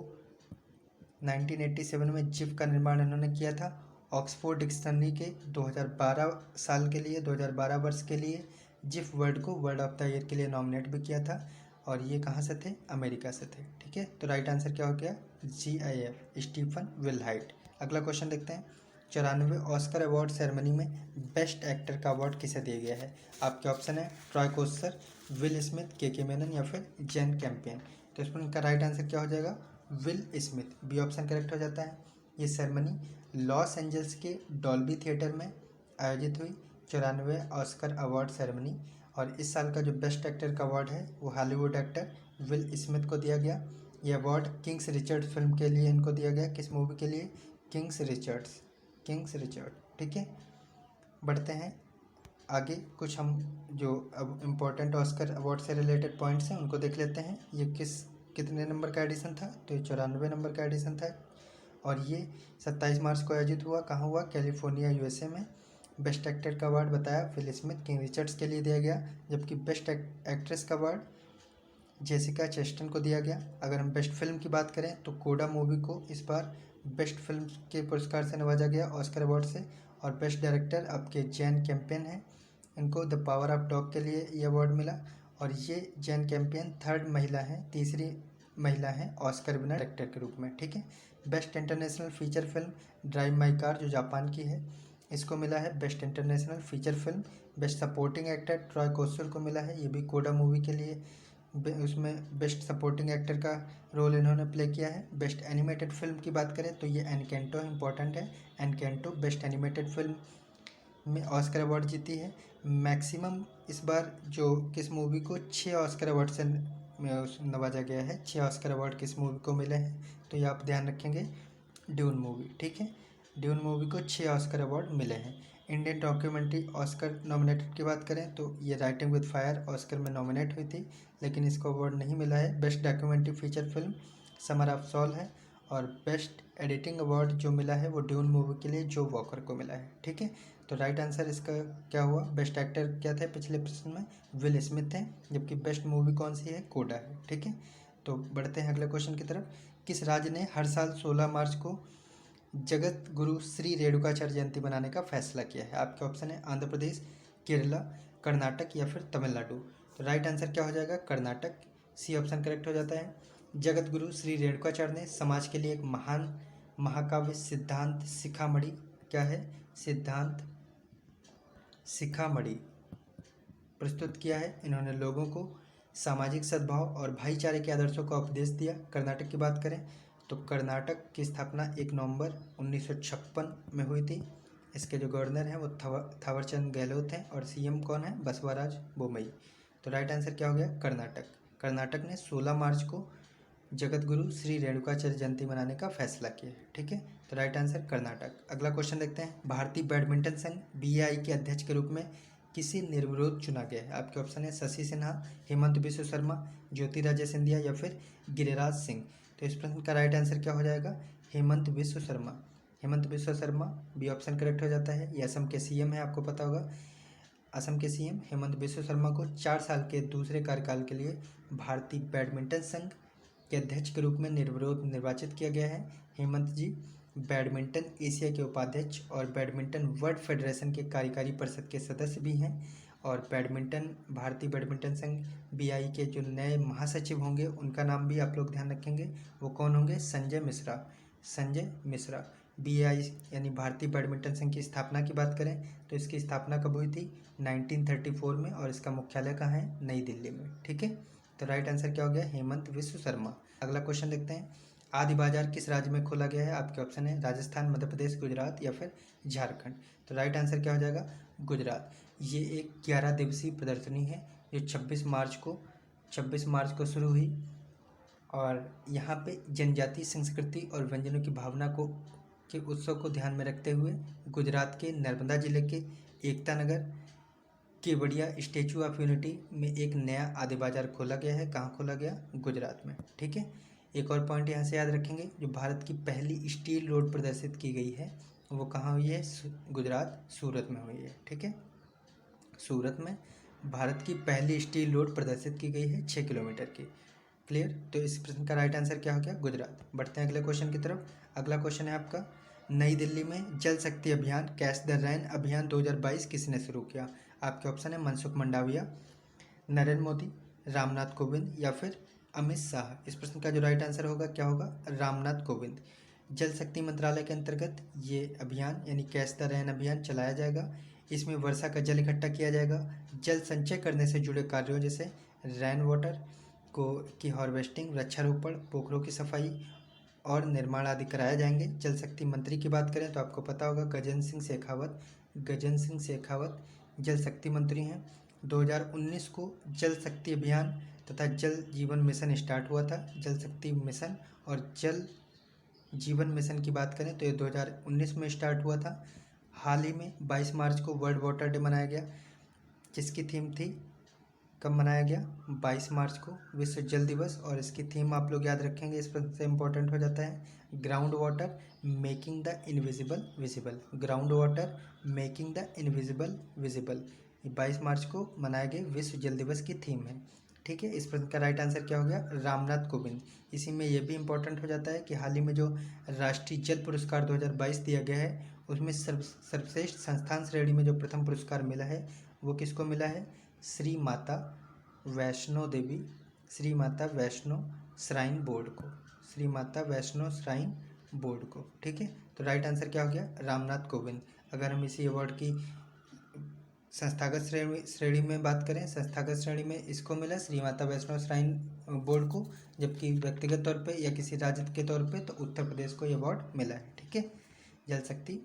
1987 में जिफ का निर्माण इन्होंने किया था। ऑक्सफोर्ड डिक्शनरी के 2012 साल के लिए 2012 वर्ष के लिए जिफ वर्ड को वर्ड ऑफ द ईयर के लिए नॉमिनेट भी किया था। और ये कहाँ से थे? अमेरिका से थे। ठीक है, तो राइट आंसर क्या हो गया? GIF, Stephen Wilhite. अगला क्वेश्चन देखते हैं। 94वें ऑस्कर अवार्ड सेरेमनी में बेस्ट एक्टर का अवार्ड किसे दिया गया है? आपके ऑप्शन है ट्रॉय कोस्टर, विल स्मिथ, के मेनन या फिर जेन कैंपियन। तो इस पर इनका राइट आंसर क्या हो जाएगा? Will Smith. B option correct हो जाता है। ये सेरेमनी लॉस एंजल्स के डॉल्बी थिएटर में आयोजित हुई 94वें ऑस्कर अवार्ड सेरेमनी। और इस साल का जो बेस्ट एक्टर का अवार्ड है वो हॉलीवुड एक्टर विल स्मिथ को दिया गया। ये अवार्ड किंग्स रिचर्ड फिल्म के लिए इनको दिया गया। किस मूवी के लिए? Kings Richard. ठीक है, बढ़ते हैं आगे। कुछ हम जो अब इम्पोर्टेंट ऑस्कर अवार्ड से रिलेटेड पॉइंट्स हैं उनको देख लेते हैं। ये कितने नंबर का एडिशन था? तो ये 94 नंबर का एडिशन था। और ये 27 मार्च को आयोजित हुआ। कहाँ हुआ? कैलिफोर्निया यूएसए में। बेस्ट एक्टर का अवार्ड बताया विल स्मिथ, किंग रिचर्ड्स के लिए दिया गया। जबकि बेस्ट एक्ट्रेस का अवार्ड जेसिका चेस्टन को दिया गया। अगर हम बेस्ट फिल्म की बात करें तो कोडा मूवी को इस बार बेस्ट फिल्म के पुरस्कार से नवाजा गया ऑस्कर अवार्ड से। और बेस्ट डायरेक्टर आपके जैन कैंपियन हैं, इनको द पावर ऑफ डॉग के लिए ये अवार्ड मिला। और ये जैन कैंपियन 3rd महिला हैं, तीसरी महिला हैं ऑस्कर विनर डायरेक्टर के रूप में। ठीक है, best international feature film drive my car जो जापान की है इसको मिला है best international feature film. Best supporting actor Troy coaster को मिला है, ये भी कोडा मूवी के लिए उसमें बेस्ट सपोर्टिंग एक्टर का रोल इन्होंने प्ले किया है। बेस्ट एनिमेटेड फिल्म की बात करें तो ये एनकेंटो इम्पोर्टेंट है। एनकेंटो बेस्ट एनिमेटेड फिल्म में ऑस्कर अवार्ड जीती है। मैक्सिमम इस बार जो किस मूवी को 6 ऑस्कर अवार्ड से नवाजा गया है, 6 ऑस्कर अवार्ड किस मूवी को मिले हैं, तो ये आप ध्यान रखेंगे, ड्यून मूवी। ठीक है, ड्यून मूवी को 6 ऑस्कर अवार्ड मिले हैं। इंडियन डॉक्यूमेंट्री ऑस्कर नॉमिनेटेड की बात करें तो ये राइटिंग विद फायर ऑस्कर में नॉमिनेट हुई थी, लेकिन इसको अवार्ड नहीं मिला है। Best documentary feature film summer of soul है, और बेस्ट एडिटिंग अवार्ड जो मिला है वो ड्यून मूवी के लिए जो वॉकर को मिला है। ठीक है, तो राइट आंसर इसका क्या हुआ? बेस्ट एक्टर क्या थे पिछले प्रश्न में? विल स्मिथ थे, जबकि बेस्ट मूवी कौन सी है? कोडा है। ठीक है, तो बढ़ते हैं अगले क्वेश्चन की तरफ। किस राज्य ने हर साल 16 मार्च को जगत गुरु श्री रेणुकाचार्य जयंती मनाने का फैसला किया है? आपके ऑप्शन है आंध्र प्रदेश, केरला, कर्नाटक या फिर तमिलनाडु। तो राइट आंसर क्या हो जाएगा? कर्नाटक। सी ऑप्शन करेक्ट हो जाता है। जगत गुरु श्री रेणुकाचार्य ने समाज के लिए एक महान महाकाव्य सिद्धांत शिखामणि, क्या है? सिद्धांत शिखामणि प्रस्तुत किया है। इन्होंने लोगों को सामाजिक सद्भाव और भाईचारे के आदर्शों का उपदेश दिया। कर्नाटक की बात करें तो कर्नाटक की स्थापना 1 नवंबर 1956 में हुई थी। इसके जो गवर्नर हैं वो थावरचंद गहलोत हैं, और सीएम कौन है? बसवराज बोम्मई। तो राइट आंसर क्या हो गया? कर्नाटक। कर्नाटक ने 16 मार्च को जगत गुरु श्री रेणुकाचार्य जयंती मनाने का फैसला किया है। ठीक है, तो राइट आंसर कर्नाटक। अगला क्वेश्चन देखते हैं। भारतीय बैडमिंटन संघ बीआई के अध्यक्ष के रूप में किसे निर्विरोध चुना गया है? आपके ऑप्शन है शशि सिन्हा, हेमंत बिश्व शर्मा, ज्योतिरादित्य सिंधिया या फिर गिरिराज सिंह। तो इस प्रश्न का राइट आंसर क्या हो जाएगा? Hemant Biswa Sarma. Hemant Biswa Sarma B option correct हो जाता है। ये असम के सीएम है, आपको पता होगा। असम के सीएम हेमंत बिश्व शर्मा को 4 साल के दूसरे कार्यकाल के लिए भारतीय बैडमिंटन संघ के अध्यक्ष के रूप में निर्विरोध निर्वाचित किया गया है। हेमंत जी बैडमिंटन एशिया के उपाध्यक्ष और बैडमिंटन वर्ल्ड फेडरेशन के कार्यकारी परिषद के सदस्य भी हैं। और बैडमिंटन भारतीय बैडमिंटन संघ बीआई के जो नए महासचिव होंगे उनका नाम भी आप लोग ध्यान रखेंगे, वो कौन होंगे? संजय मिश्रा। संजय मिश्रा। बीआई यानी भारतीय बैडमिंटन संघ की स्थापना की बात करें तो इसकी स्थापना कब हुई थी? 1934 में, और इसका मुख्यालय कहाँ है? नई दिल्ली में। ठीक है, तो राइट आंसर क्या हो गया? हेमंत बिश्व शर्मा। अगला क्वेश्चन देखते हैं। आदि बाजार किस राज्य में खोला गया है? आपके ऑप्शन है राजस्थान, मध्य प्रदेश, गुजरात या फिर झारखंड। तो राइट आंसर क्या हो जाएगा? गुजरात। ये एक 11 दिवसीय प्रदर्शनी है जो 26 मार्च को शुरू हुई, और यहाँ पे जनजातीय संस्कृति और व्यंजनों की भावना को के उत्सव को ध्यान में रखते हुए गुजरात के नर्मदा जिले के Ekta Nagar Kevadia statue of unity में एक नया आदि बाजार खोला गया है। कहाँ खोला गया? गुजरात में। ठीक है, एक और पॉइंट यहाँ से याद रखेंगे, जो भारत की पहली स्टील रोड प्रदर्शित की गई है वो कहाँ हुई है? गुजरात, सूरत में हुई है। ठीक है, सूरत में भारत की पहली स्टील रोड प्रदर्शित की गई है 6 किलोमीटर की। क्लियर? तो इस प्रश्न का राइट आंसर क्या हो गया? गुजरात। बढ़ते हैं अगले क्वेश्चन की तरफ। अगला क्वेश्चन है आपका, नई दिल्ली में जल शक्ति अभियान कैच द रैन अभियान 2022 किसने शुरू किया? आपके ऑप्शन है मनसुख मंडाविया, नरेंद्र मोदी, रामनाथ कोविंद या फिर अमित शाह। इस प्रश्न का जो राइट आंसर होगा क्या होगा? रामनाथ कोविंद। जल शक्ति मंत्रालय के अंतर्गत ये अभियान यानी कैच द रैन अभियान चलाया जाएगा। इसमें वर्षा का जल इकट्ठा किया जाएगा, जल संचय करने से जुड़े कार्यों जैसे रेन वाटर की हार्वेस्टिंग, वृक्षारोपण, पोखरों की सफाई और निर्माण आदि कराए जाएंगे। जल शक्ति मंत्री की बात करें तो आपको पता होगा गजेंद्र सिंह शेखावत जल शक्ति मंत्री हैं। 2019 को जल शक्ति अभियान तथा जल जीवन मिशन स्टार्ट हुआ था। जल शक्ति मिशन और जल जीवन मिशन की बात करें तो ये 2019 में स्टार्ट हुआ था। हाल ही में 22 मार्च को वर्ल्ड वाटर डे मनाया गया, जिसकी थीम थी, कब मनाया गया? 22 मार्च को, विश्व जल दिवस। और इसकी थीम आप लोग याद रखेंगे, इस पर से इम्पोर्टेंट हो जाता है, ground water making the invisible visible. Ground water making the invisible visible, 22 मार्च को मनाया गया विश्व जल दिवस की थीम है। ठीक है, इस प्रश्न का राइट आंसर क्या हो गया? रामनाथ कोविंद। इसी में यह भी इम्पोर्टेंट हो जाता है कि हाल ही में जो राष्ट्रीय जल पुरस्कार 2022 दिया गया है उसमें सर्वश्रेष्ठ संस्थान श्रेणी में जो प्रथम पुरस्कार मिला है वो किसको मिला है? श्री माता वैष्णो देवी, श्री माता वैष्णो श्राइन बोर्ड को, श्री माता वैष्णो श्राइन बोर्ड को। ठीक है, तो राइट आंसर क्या हो गया? रामनाथ कोविंद। अगर हम इसी अवार्ड की संस्थागत श्रेणी में बात करें, संस्थागत श्रेणी में इसको मिला श्री माता वैष्णो श्राइन बोर्ड को, जबकि व्यक्तिगत तौर पे या किसी राज्य के तौर पे तो उत्तर प्रदेश को ये अवार्ड मिला है। ठीक है, जल शक्ति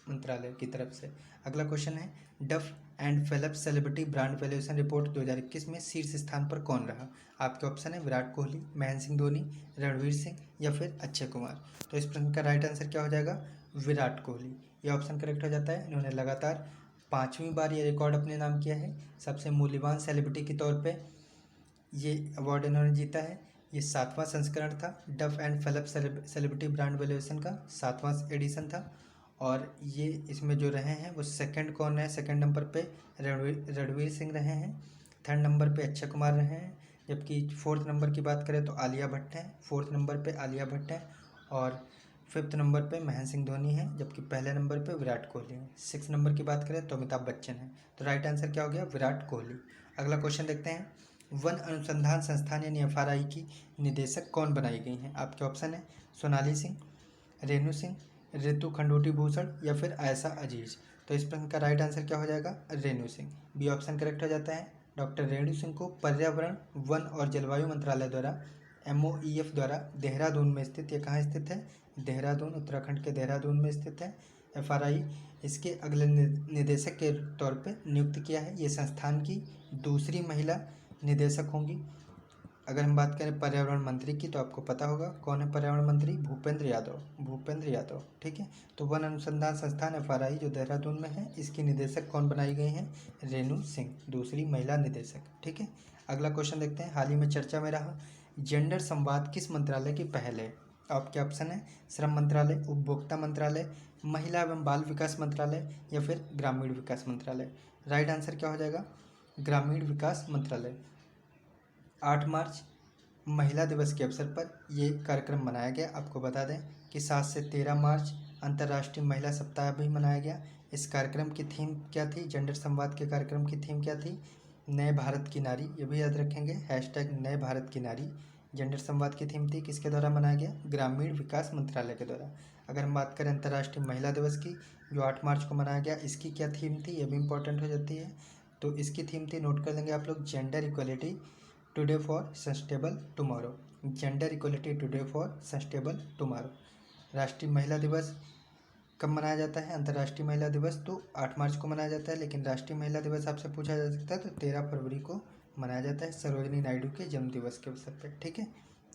मंत्रालय की तरफ से। अगला क्वेश्चन है, Duff and Phelps celebrity brand valuation report 2021 में शीर्ष स्थान पर कौन रहा? आपके ऑप्शन है विराट कोहली, महेंद्र सिंह धोनी, रणवीर सिंह या फिर अक्षय कुमार। तो इस प्रश्न का राइट आंसर क्या हो जाएगा? विराट कोहली। ये ऑप्शन करेक्ट हो जाता है। इन्होंने लगातार 5वीं बार ये रिकॉर्ड अपने नाम किया है। सबसे मूल्यवान सेलिब्रिटी के तौर पे ये अवार्ड इन्होंने जीता है। ये 7वां संस्करण था, Duff and Phelps celebrity brand valuation का 7वां एडिशन था। और ये इसमें जो रहे हैं वो सेकंड कौन है? सेकंड नंबर पे रणवीर सिंह रहे हैं, थर्ड नंबर पे अक्षय कुमार रहे हैं, जबकि फोर्थ नंबर की बात करें तो आलिया भट्ट है, फोर्थ नंबर पे आलिया भट्ट है, और फिफ्थ नंबर पे महेंद्र सिंह धोनी है, जबकि पहले नंबर पे विराट कोहली है। 6 नंबर की बात करें तो अमिताभ बच्चन है। तो राइट आंसर क्या हो गया? विराट कोहली। अगला क्वेश्चन देखते हैं, वन अनुसंधान संस्थान यानी FRI की निदेशक कौन बनाई गई हैं? आपके ऑप्शन है सोनाली सिंह, रेणु सिंह, रितु खंडूटी भूषण या फिर आयशा अजीज। तो इस प्रश्न का राइट आंसर क्या हो जाएगा? Renu Singh. B option correct हो जाता है। डॉक्टर रेणु सिंह को पर्यावरण, वन और जलवायु मंत्रालय द्वारा MOEF द्वारा देहरादून में स्थित, ये कहाँ स्थित है? देहरादून, उत्तराखंड के देहरादून में स्थित है FRI। इसके अगले निदेशक के तौर पे नियुक्त किया है। ये संस्थान की दूसरी महिला निदेशक होंगी। अगर हम बात करें पर्यावरण मंत्री की तो आपको पता होगा कौन है पर्यावरण मंत्री? भूपेंद्र यादव, भूपेंद्र यादव। ठीक है, तो वन अनुसंधान संस्थान FRI जो देहरादून में है, इसकी निदेशक कौन बनाई गई हैं? रेणु सिंह, दूसरी महिला निदेशक। ठीक है, अगला क्वेश्चन देखते हैं, हाल ही में चर्चा में रहा जेंडर संवाद किस मंत्रालय की पहल है? आपके ऑप्शन है श्रम मंत्रालय, उपभोक्ता मंत्रालय, महिला एवं बाल विकास मंत्रालय या फिर ग्रामीण विकास मंत्रालय। राइट आंसर क्या हो जाएगा? ग्रामीण विकास मंत्रालय। 8 मार्च महिला दिवस के अवसर पर ये कार्यक्रम मनाया गया। आपको बता दें कि 7 से 13 मार्च अंतर्राष्ट्रीय महिला सप्ताह भी मनाया गया। इस कार्यक्रम की थीम क्या थी? जेंडर संवाद के कार्यक्रम की थीम क्या थी? नए भारत की नारी। ये भी याद रखेंगे, हैशटैग नए भारत की नारी। जेंडर संवाद की थीम थी, किसके द्वारा मनाया गया? ग्रामीण विकास मंत्रालय के द्वारा। अगर हम बात करें अंतर्राष्ट्रीय महिला दिवस की, जो 8 मार्च को मनाया गया, इसकी क्या थीम थी? ये भी इंपॉर्टेंट हो जाती है। तो इसकी थीम थी, नोट कर लेंगे आप लोग, gender equality today for sustainable tomorrow. Gender equality today for sustainable tomorrow. राष्ट्रीय महिला दिवस कब मनाया जाता है? अंतर्राष्ट्रीय महिला दिवस तो 8 मार्च को मनाया जाता है, लेकिन राष्ट्रीय महिला दिवस आपसे पूछा जा सकता है तो 13 फरवरी को मनाया जाता है, सरोजिनी नायडू के जन्म दिवस के अवसर पर। ठीक है,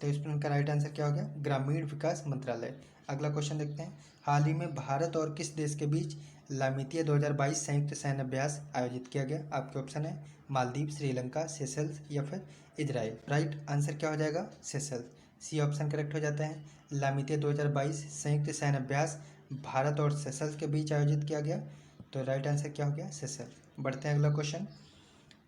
तो इस प्रश्न का राइट आंसर क्या हो गया? ग्रामीण विकास मंत्रालय। अगला क्वेश्चन देखते हैं, हाल ही में भारत और किस देश के बीच लामितिया 2022 संयुक्त सैन्य अभ्यास आयोजित किया गया? आपके ऑप्शन है मालदीव, श्रीलंका, सेशल्स या फिर इजराइल। राइट आंसर क्या हो जाएगा? सेशल्स। सी ऑप्शन करेक्ट हो जाता है। लामितिया 2022 संयुक्त सैन्य अभ्यास भारत और सेशल्स के बीच आयोजित किया गया। तो राइट आंसर क्या हो गया? सेशल्स। बढ़ते हैं अगला क्वेश्चन,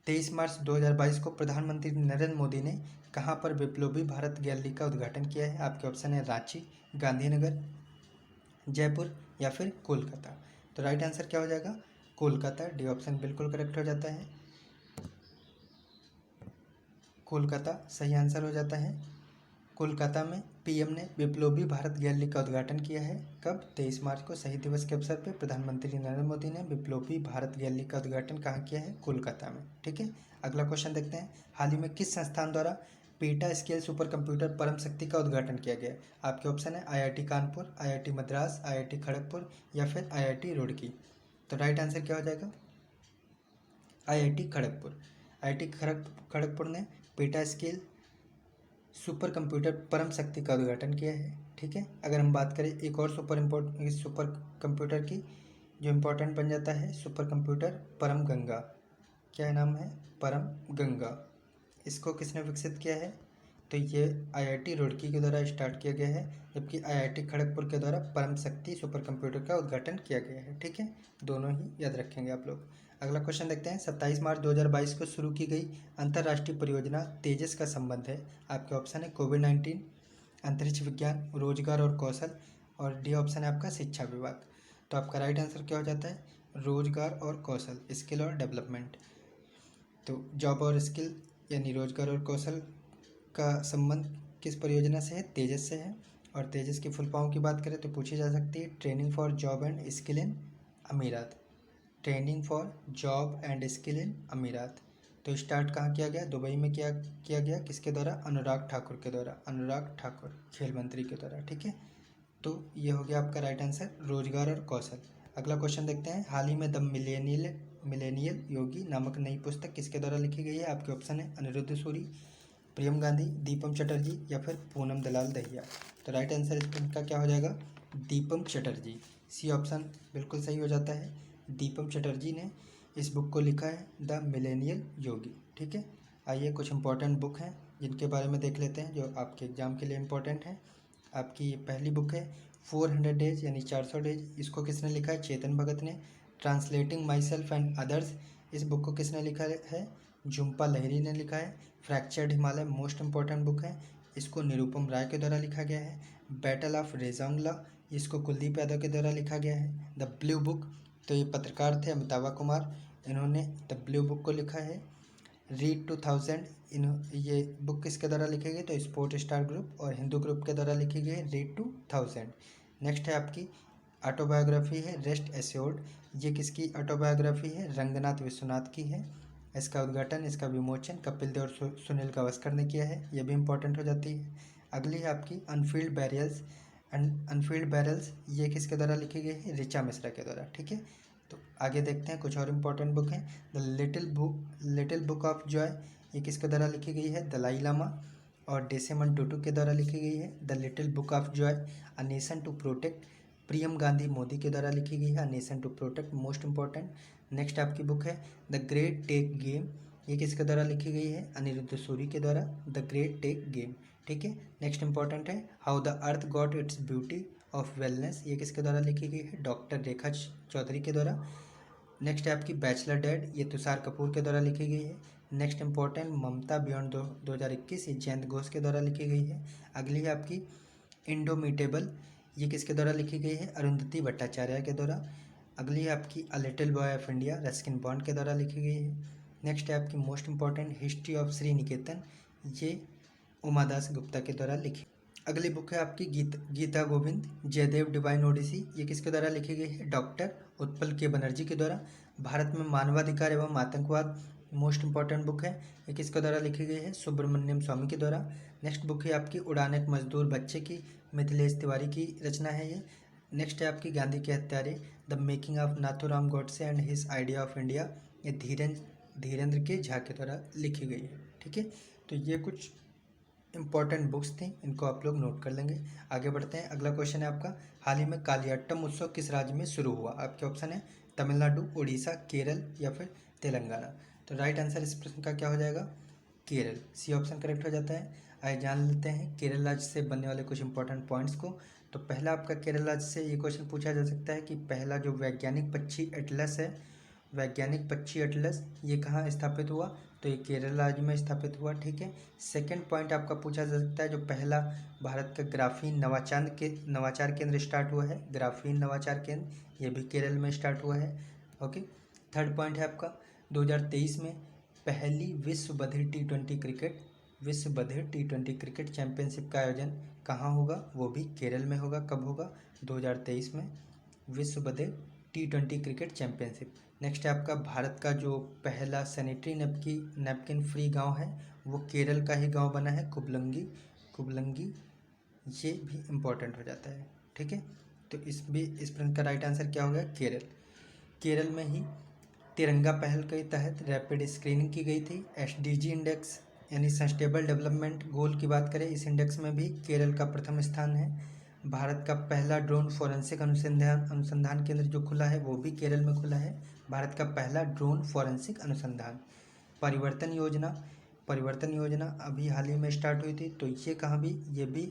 23 मार्च 2022 को प्रधानमंत्री नरेंद्र मोदी ने कहाँ पर बिप्लोबी भारत गैलरी का उद्घाटन किया है? आपके ऑप्शन है रांची, गांधीनगर, जयपुर या फिर कोलकाता। तो राइट आंसर क्या हो जाएगा? कोलकाता। डी ऑप्शन बिल्कुल करेक्ट हो जाता है, कोलकाता सही आंसर हो जाता है। कोलकाता में PM ने बिप्लोबी भारत गैलरी का उद्घाटन किया है। कब? 23 मार्च को शहीद दिवस के अवसर पर प्रधानमंत्री नरेंद्र मोदी ने बिप्लोबी भारत गैलरी का उद्घाटन कहाँ किया है? कोलकाता में। ठीक है, अगला क्वेश्चन देखते हैं, हाल ही में किस संस्थान द्वारा पेटा स्केल सुपर कंप्यूटर परम शक्ति का उद्घाटन किया गया? आपके ऑप्शन है IIT Kanpur, IIT Madras, IIT Kharagpur या फिर IIT रुड़की। तो राइट आंसर क्या हो जाएगा? IIT खड़गपुर। IIT खड़गपुर ने पेटा स्केल सुपर कंप्यूटर परम शक्ति का उद्घाटन किया है। ठीक है, अगर हम बात करें एक और सुपर कंप्यूटर की जो इम्पोर्टेंट बन जाता है, सुपर कंप्यूटर परम गंगा। क्या नाम है? परम गंगा। इसको किसने विकसित किया है? तो ये IIT रुड़की के द्वारा स्टार्ट किया गया है, जबकि IIT खड़गपुर के द्वारा परम शक्ति सुपर कंप्यूटर का उद्घाटन किया गया है। ठीक है, दोनों ही याद रखेंगे आप लोग। अगला क्वेश्चन देखते हैं, 27 मार्च 2022 को शुरू की गई अंतर्राष्ट्रीय परियोजना तेजस का संबंध है। आपके ऑप्शन है कोविड-19, अंतरिक्ष विज्ञान, रोजगार और कौशल, और डी ऑप्शन है आपका शिक्षा विभाग। तो आपका राइट आंसर क्या हो जाता है? रोजगार और कौशल, स्किल और डेवलपमेंट। तो जॉब और स्किल यानी रोजगार और कौशल का संबंध किस परियोजना से है? तेजस से है। और तेजस की फुल फॉर्म की बात करें तो पूछी जा सकती है training for job and skill in Emirates. Training for job and skill in Emirates. तो स्टार्ट कहाँ किया गया? दुबई में किया गया। किसके द्वारा? अनुराग ठाकुर के द्वारा। अनुराग ठाकुर खेल मंत्री के द्वारा। ठीक है, तो ये हो गया आपका राइट आंसर, रोजगार और कौशल। अगला क्वेश्चन देखते हैं। हाल ही में द मिलेनियल योगी नामक नई पुस्तक किसके द्वारा लिखी गई है? आपके ऑप्शन है अनिरुद्ध सूरी, प्रियम गांधी, दीपम चटर्जी या फिर पूनम दलाल दहिया। तो राइट आंसर इसका क्या हो जाएगा? दीपम चटर्जी। सी ऑप्शन बिल्कुल सही हो जाता है। दीपम चटर्जी ने इस बुक को लिखा है, द मिलेनियल योगी। ठीक है, आइए कुछ इंपॉर्टेंट बुक हैं जिनके बारे में देख लेते हैं जो आपके एग्जाम के लिए इम्पोर्टेंट है। आपकी पहली बुक है 400 डेज यानी 400 डेज। इसको किसने लिखा है? चेतन भगत ने। Translating my self and others, इस बुक को किसने लिखा है? झुम्पा लाहिरी ने लिखा है। Fractured Himalaya most important book है, इसको निरुपम राय के द्वारा लिखा गया है। बैटल ऑफ रेजांगला, इसको कुलदीप यादव के द्वारा लिखा गया है। द ब्लू बुक, तो ये पत्रकार थे अमिताभ कुमार, इन्होंने द ब्लू बुक को लिखा है। रीड 2000, ये बुक किसके द्वारा लिखी गई? तो स्पोर्ट स्टार ग्रुप और हिंदू ग्रुप के द्वारा लिखी गई है, रीड 2000। नेक्स्ट है आपकी ऑटोबायोग्राफी है रेस्ट एश्योर्ड, ये किसकी ऑटोबायोग्राफी है? रंगनाथ विश्वनाथ की है। इसका उद्घाटन, इसका विमोचन कपिल देव और सुनील गावस्कर ने किया है, ये भी इंपॉर्टेंट हो जाती है। अगली है आपकी unfilled barriers and unfilled barrels, ये किसके द्वारा लिखी गई है? ऋचा मिश्रा के द्वारा। ठीक है, तो आगे देखते हैं कुछ और इम्पोर्टेंट बुक हैं। The little book of Joy, ये किसके द्वारा लिखी गई है? दलाई लामा और डेसेमन टुटू के द्वारा लिखी गई है। The little book of joy, a nation to protect, Priyam Gandhi Modi के द्वारा लिखी गई है। A nation to protect most important. Next आपकी बुक है द ग्रेट टेक गेम, ये किसके द्वारा लिखी गई है? अनिरुद्ध सूरी के द्वारा। The great tech game. ठीक है, नेक्स्ट इंपॉर्टेंट है how the earth got its beauty of wellness, ये किसके द्वारा लिखी गई है? डॉक्टर रेखा चौधरी के द्वारा। नेक्स्ट है आपकी बैचलर डैड, ये तुषार कपूर के द्वारा लिखी गई है। नेक्स्ट इंपॉर्टेंट ममता बियॉन्ड 2021, ये जयंत घोष के द्वारा लिखी गई है। अगली है आपकी इंडोमिटेबल, ये किसके द्वारा लिखी गई है? अरुंधति भट्टाचार्य के द्वारा। अगली है आपकी a little boy of India, Ruskin Bond के द्वारा लिखी गई है। नेक्स्ट है आपकी most important history of Shri Niketan, ये उमादास गुप्ता के द्वारा लिखी। अगली बुक है आपकी गीता गोविंद जयदेव डिवाइन ओडिसी, ये किसके द्वारा लिखी गई है? डॉक्टर उत्पल के बनर्जी के द्वारा। भारत में मानवाधिकार एवं आतंकवाद, मोस्ट इंपॉर्टेंट बुक है, ये किसके द्वारा लिखी गई है? सुब्रमण्यम स्वामी के द्वारा। नेक्स्ट बुक है आपकी उड़ान एक मजदूर बच्चे की, मिथिलेश तिवारी की रचना है ये। नेक्स्ट है आपकी गांधी के हत्यारे, the making of Nathuram Godse and his idea of India, ये धीरेन्द्र के झा के द्वारा लिखी गई है। ठीक है, तो ये कुछ इंपॉर्टेंट बुक्स थी, इनको आप लोग नोट कर लेंगे। आगे बढ़ते हैं। अगला क्वेश्चन है आपका, हाल ही में कालियाट्टम उत्सव किस राज्य में शुरू हुआ? आपके ऑप्शन है तमिलनाडु, उड़ीसा, केरल या फिर तेलंगाना। तो राइट आंसर इस प्रश्न का क्या हो जाएगा? केरल। सी ऑप्शन करेक्ट हो जाता है। आइए जान लेते हैं केरल राज्य से बनने वाले कुछ इंपॉर्टेंट पॉइंट्स को। तो पहला आपका केरल राज्य से ये क्वेश्चन पूछा जा सकता है कि पहला जो वैज्ञानिक पक्षी एटलस है, वैज्ञानिक पक्षी एटलस, ये कहाँ स्थापित हुआ? तो ये केरल राज्य में स्थापित हुआ। ठीक है, सेकंड पॉइंट आपका पूछा जा सकता है जो पहला भारत का ग्राफीन नवाचार केंद्र स्टार्ट हुआ है, ग्राफीन नवाचार केंद्र, ये भी केरल में स्टार्ट हुआ है। ओके, थर्ड पॉइंट है आपका 2023 में पहली विश्व बधिर टी20 क्रिकेट चैंपियनशिप का आयोजन कहाँ होगा? वो भी केरल में होगा। कब होगा? 2023 में विश्व बधिर टी20 क्रिकेट चैंपियनशिप। नेक्स्ट है आपका भारत का जो पहला सैनिटरी नैपकिन फ्री गांव है वो केरल का ही गांव बना है, कुबलंगी, ये भी इम्पोर्टेंट हो जाता है। ठीक है, तो इस प्रश्न का राइट आंसर क्या हो गया? केरल में ही तिरंगा पहल के तहत रैपिड स्क्रीनिंग की गई थी। SDG इंडेक्स यानी सस्टेनेबल डेवलपमेंट गोल की बात करें, इस इंडेक्स में भी केरल का प्रथम स्थान है। भारत का पहला ड्रोन फॉरेंसिक अनुसंधान केंद्र जो खुला है वो भी केरल में खुला है, भारत का पहला ड्रोन फॉरेंसिक अनुसंधान। परिवर्तन योजना अभी हाल ही में स्टार्ट हुई थी, तो ये भी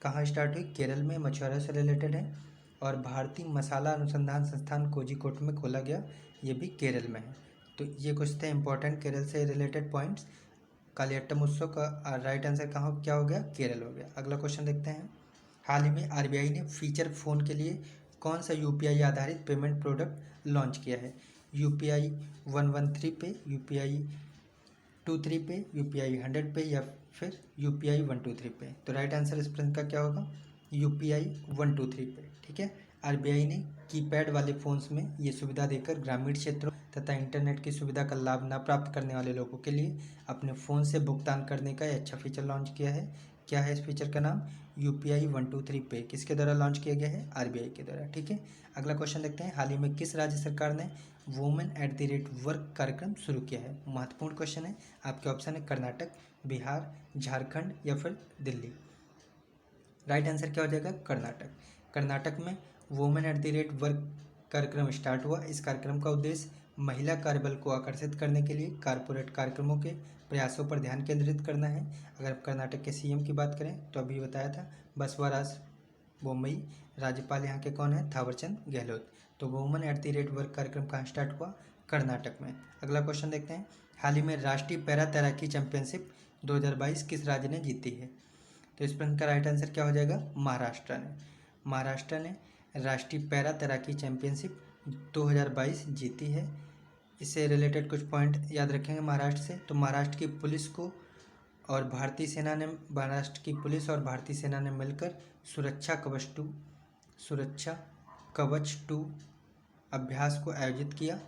कहाँ स्टार्ट हुई? केरल में, मछुआरों से रिलेटेड है। और भारतीय मसाला अनुसंधान संस्थान कोझिकोड में खोला गया, ये भी केरल में है। तो ये कुछ थे इंपॉर्टेंट केरल से रिलेटेड पॉइंट्स। कालियाट्टम उत्सव का राइट आंसर क्या हो गया? केरल हो गया। अगला क्वेश्चन देखते हैं। हाल ही में RBI ने फीचर फ़ोन के लिए कौन सा UPI आधारित पेमेंट प्रोडक्ट लॉन्च किया है? UPI 113 पे, UPI 23 पे, UPI 100 पे या फिर UPI 123 पे। तो राइट आंसर इस प्रश्न का क्या होगा? UPI 123 पे। ठीक है, RBI ने कीपैड वाले फ़ोन्स में ये सुविधा देकर ग्रामीण क्षेत्रों तथा इंटरनेट की सुविधा का लाभ न प्राप्त करने वाले लोगों के लिए अपने फ़ोन से भुगतान करने का एक अच्छा फीचर लॉन्च किया है। क्या है इस फीचर का नाम? UPI 123 पे। किसके द्वारा लॉन्च किया गया है? RBI के द्वारा। ठीक है, अगला क्वेश्चन देखते हैं। हाल ही में किस राज्य सरकार ने women at the rate work कार्यक्रम शुरू किया है? महत्वपूर्ण क्वेश्चन है। आपके ऑप्शन है कर्नाटक, बिहार, झारखंड या फिर दिल्ली। राइट आंसर क्या हो जाएगा? कर्नाटक। कर्नाटक में women at the rate work कार्यक्रम स्टार्ट हुआ। इस कार्यक्रम का उद्देश्य महिला कार्यबल को आकर्षित करने के लिए कारपोरेट कार्यक्रमों के प्रयासों पर ध्यान केंद्रित करना है। अगर आप कर्नाटक के CM की बात करें तो अभी बताया था बसवराज बोम्मई। राज्यपाल यहाँ के कौन है? थावरचंद गहलोत। तो women at the rate work कार्यक्रम कहाँ स्टार्ट हुआ? कर्नाटक में। अगला क्वेश्चन देखते हैं। हाल ही में राष्ट्रीय पैरा तैराकी चैंपियनशिप 2022 किस राज्य ने जीती है? तो इस प्रश्न का राइट आंसर क्या हो जाएगा? महाराष्ट्र ने। महाराष्ट्र ने राष्ट्रीय पैरा तैराकी चैंपियनशिप 2022 जीती है। इससे रिलेटेड कुछ पॉइंट याद रखेंगे महाराष्ट्र से। तो महाराष्ट्र की पुलिस और भारतीय सेना ने मिलकर सुरक्षा कवच 2 अभ्यास को आयोजित किया।